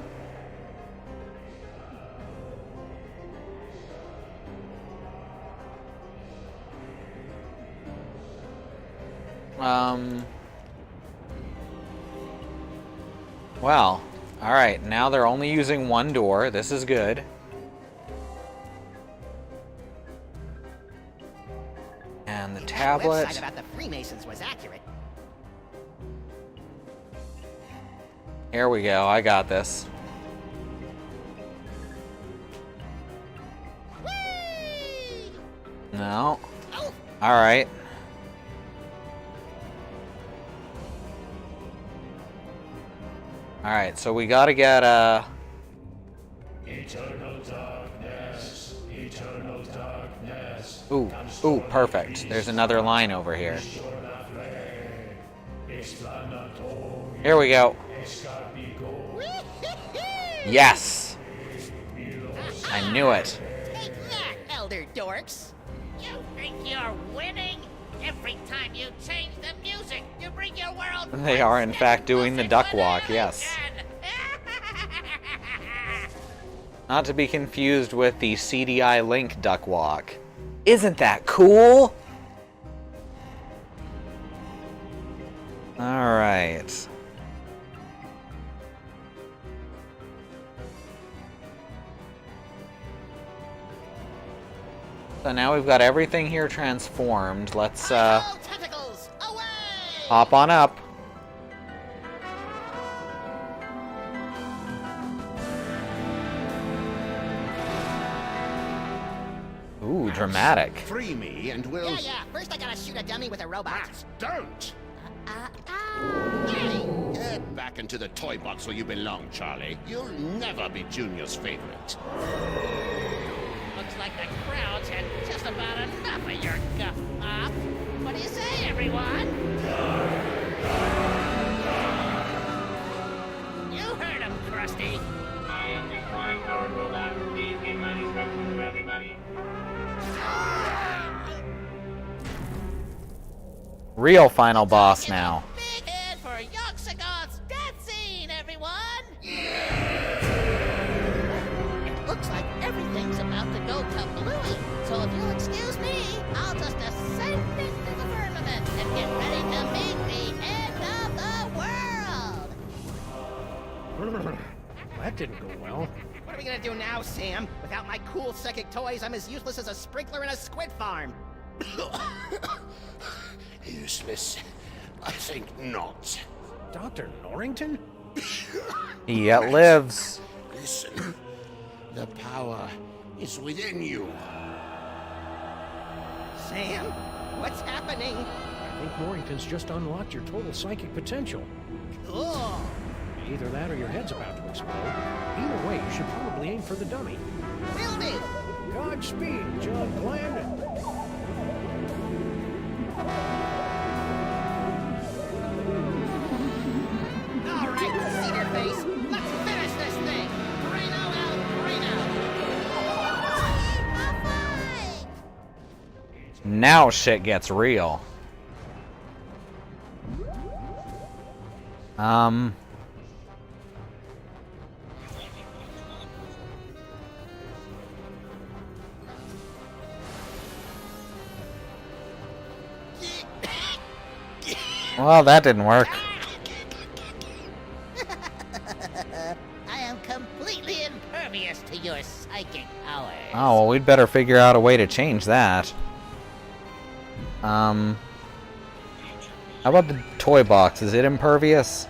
Well, alright, now they're only using one door. This is good. And the tablet. Website about the Freemasons was accurate. Here we go, I got this. Whee! No. Oh, Alright, so we gotta get, Eternal darkness, eternal darkness. Ooh, perfect. There's another line over here. Here we go. Yes! I knew it. Take that, elder dorks! You think you're winning? Every time you change the music, you bring your world. They are, in fact, doing the duck walk, yes. Not to be confused with the CDI Link duck walk. Isn't that cool? Alright. So now we've got everything here transformed. Let's hop on up. Ooh, dramatic. Free me and we'll... Yeah. First I gotta shoot a dummy with a robot. Don't! Get back into the toy box where you belong, Charlie. You'll never be Junior's favorite. Looks like the crowd's had just about enough of your guff up. What do you say, everyone? You heard him, Krusty. Real final boss now. Big head for Yoxagon's death scene, everyone! It looks like everything's about to go kablooey, so if you'll excuse me, I'll just ascend into the firmament and get ready to meet the end of the world! That didn't go well. What are we gonna do now, Sam? Without my cool psychic toys, I'm as useless as a sprinkler in a squid farm. Useless? I think not. Dr. Norrington? He yet lives. Listen, the power is within you. Sam, what's happening? I think Norrington's just unlocked your total psychic potential. Cool. Either that or your head's about to explode. Either way, you should probably aim for the dummy. Will do. Godspeed, John Glenn. All right, cedar face. Let's finish this thing. Reno out, Reno. Now shit gets real. Well, that didn't work. I am completely impervious to your psychic powers. Oh, well, we'd better figure out a way to change that. How about the toy box? Is it impervious?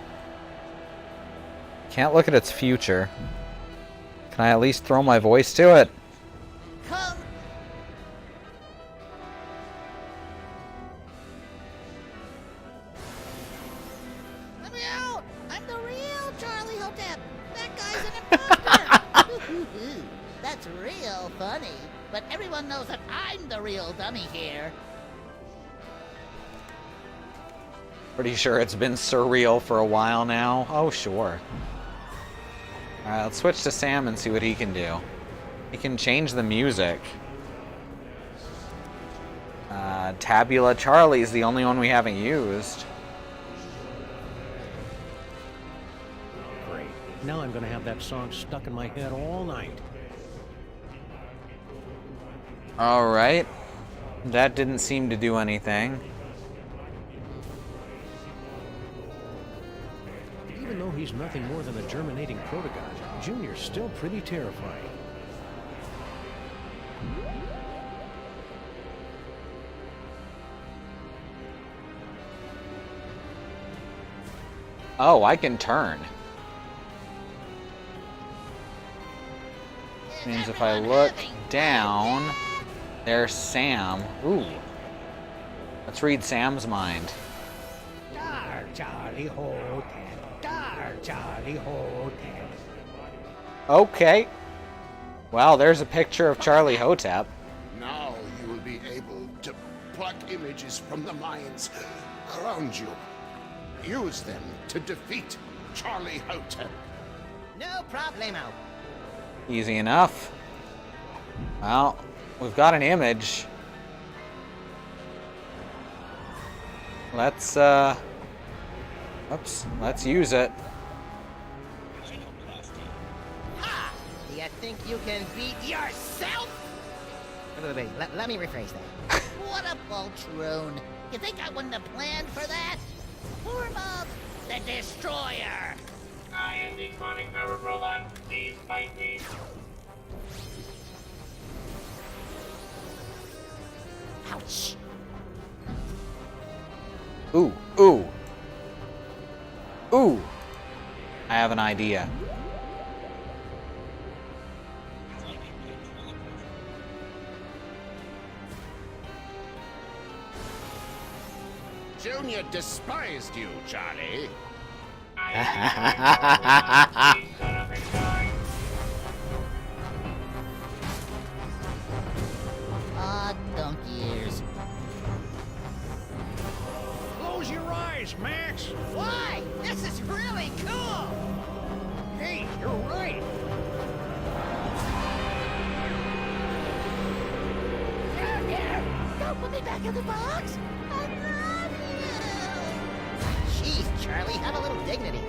Can't look at its future. Can I at least throw my voice to it? Come. Let me out! I'm the real Charlie Hotep. That guy's an imposter. That's real funny. But everyone knows that I'm the real dummy here. Pretty sure it's been surreal for a while now. Oh, sure. Alright, let's switch to Sam and see what he can do. He can change the music. Tabula Charlie's the only one we haven't used. Great. Now I'm gonna have that song stuck in my head all night. Alright. That didn't seem to do anything. Even though he's nothing more than a germinating protogon, Junior's still pretty terrifying. Oh, I can turn. Means if I look down, there's Sam. Ooh. Let's read Sam's mind. Dar, Charlie Hotep. Dar, Charlie Hotep. Okay. Well, there's a picture of Charlie Hotep. Now you will be able to pluck images from the minds around you. Use them to defeat Charlie Hotep. No problemo. Easy enough. Well, we've got an image. Let's let's use it. Ha! Do you think you can beat yourself? Wait, let me rephrase that. What a poltroon. You think I wouldn't have planned for that? Form up the Destroyer. I am the chronic power robot. Please fight me. Ouch. Ooh, ooh. Ooh. I have an idea. Junior despised you, Charlie. Ah, donkey ears. Close your eyes, Max. Why? This is really cool. Hey, you're right. Don't put me back in the box. I love you. Jeez, Charlie, have a little dignity.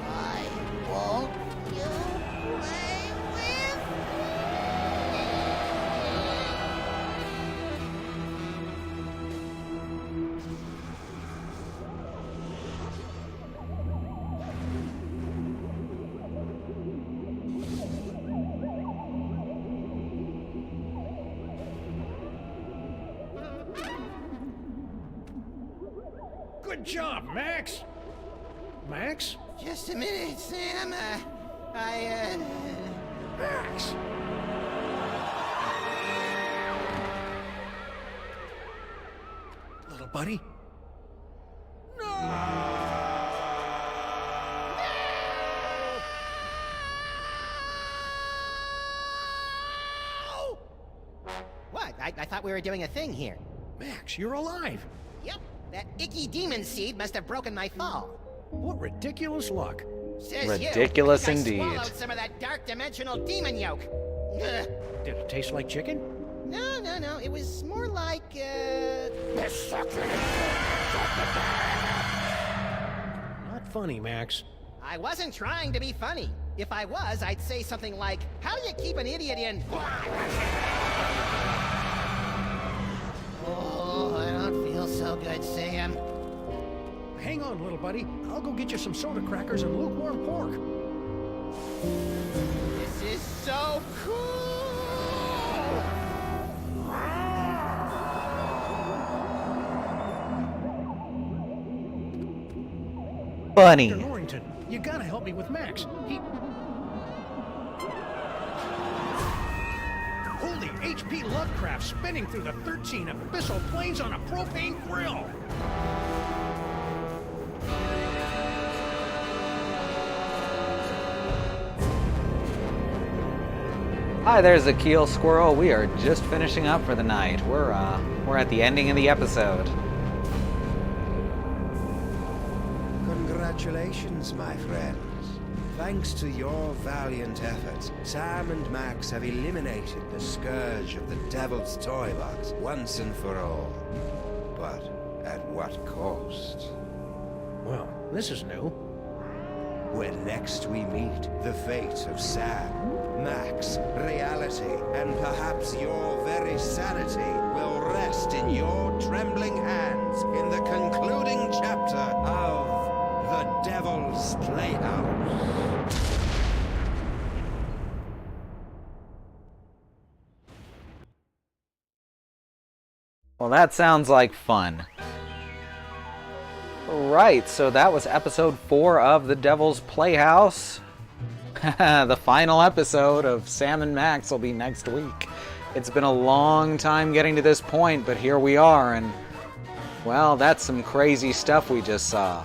Why won't you play with Good job, Max. Max? Just a minute, Sam. Max! Little buddy? What? I thought we were doing a thing here. Max, you're alive. Yep, that icky demon seed must have broken my fall. What ridiculous luck. Says Ridiculous you. I indeed. swallowed some of that dark dimensional demon yolk. Ugh. Did it taste like chicken? No. It was more like, Not funny, Max. I wasn't trying to be funny. If I was, I'd say something like, how do you keep an idiot in... Oh, I don't feel so good, Sam. Hang on, little buddy. I'll go get you some soda crackers and lukewarm pork. This is so cool! Funny. Dr. Norrington, you gotta help me with Max. Holy HP Lovecraft spinning through the 13 abyssal planes on a propane grill! Hi, there's a Keel Squirrel. We are just finishing up for the night. We're at the ending of the episode. Congratulations, my friends. Thanks to your valiant efforts, Sam and Max have eliminated the scourge of the Devil's Toy Box once and for all. But at what cost? Well, this is new. When next we meet, the fate of Sam, Max, reality, and perhaps your very sanity will rest in your trembling hands in the concluding chapter of The Devil's Playhouse. Well, that sounds like fun. Right, so that was episode 4 of The Devil's Playhouse. The final episode of Sam and Max will be next week. It's been a long time getting to this point, but here we are, and Well, that's some crazy stuff we just saw.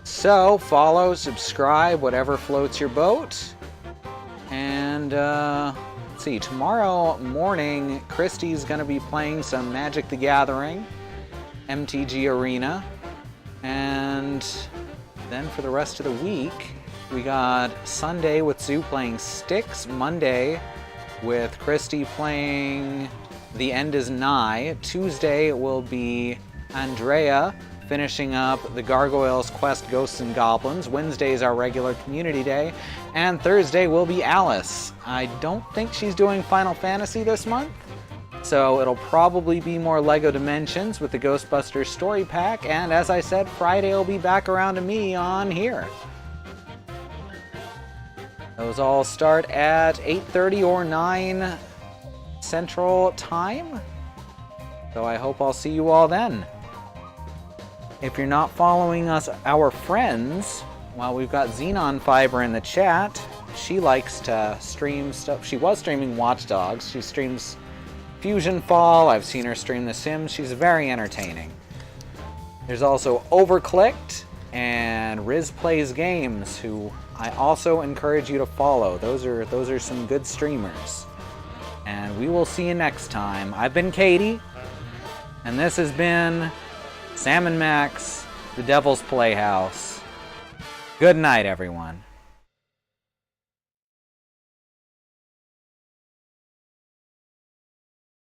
So, follow, subscribe, whatever floats your boat. And, let's see, tomorrow morning, Christy's going to be playing some Magic the Gathering, MTG Arena. And then for the rest of the week, we got Sunday with Zoo playing Styx, Monday with Christy playing The End Is Nigh. Tuesday will be Andrea finishing up the Gargoyles Quest Ghosts and Goblins. Wednesday is our regular community day. And Thursday will be Alice. I don't think she's doing Final Fantasy this month, so it'll probably be more LEGO Dimensions with the Ghostbusters Story Pack. And as I said, Friday will be back around to me on here. Those all start at 8:30 or 9 Central Time. So I hope I'll see you all then. If you're not following us, our friends, well, we've got Xenon Fiber in the chat. She likes to stream stuff. She was streaming Watch Dogs. She streams Fusion Fall. I've seen her stream The Sims. She's very entertaining. There's also Overclicked and Riz Plays Games, who I also encourage you to follow. Those are some good streamers. And we will see you next time. I've been Katie, and this has been Sam and Max, The Devil's Playhouse. Good night, everyone.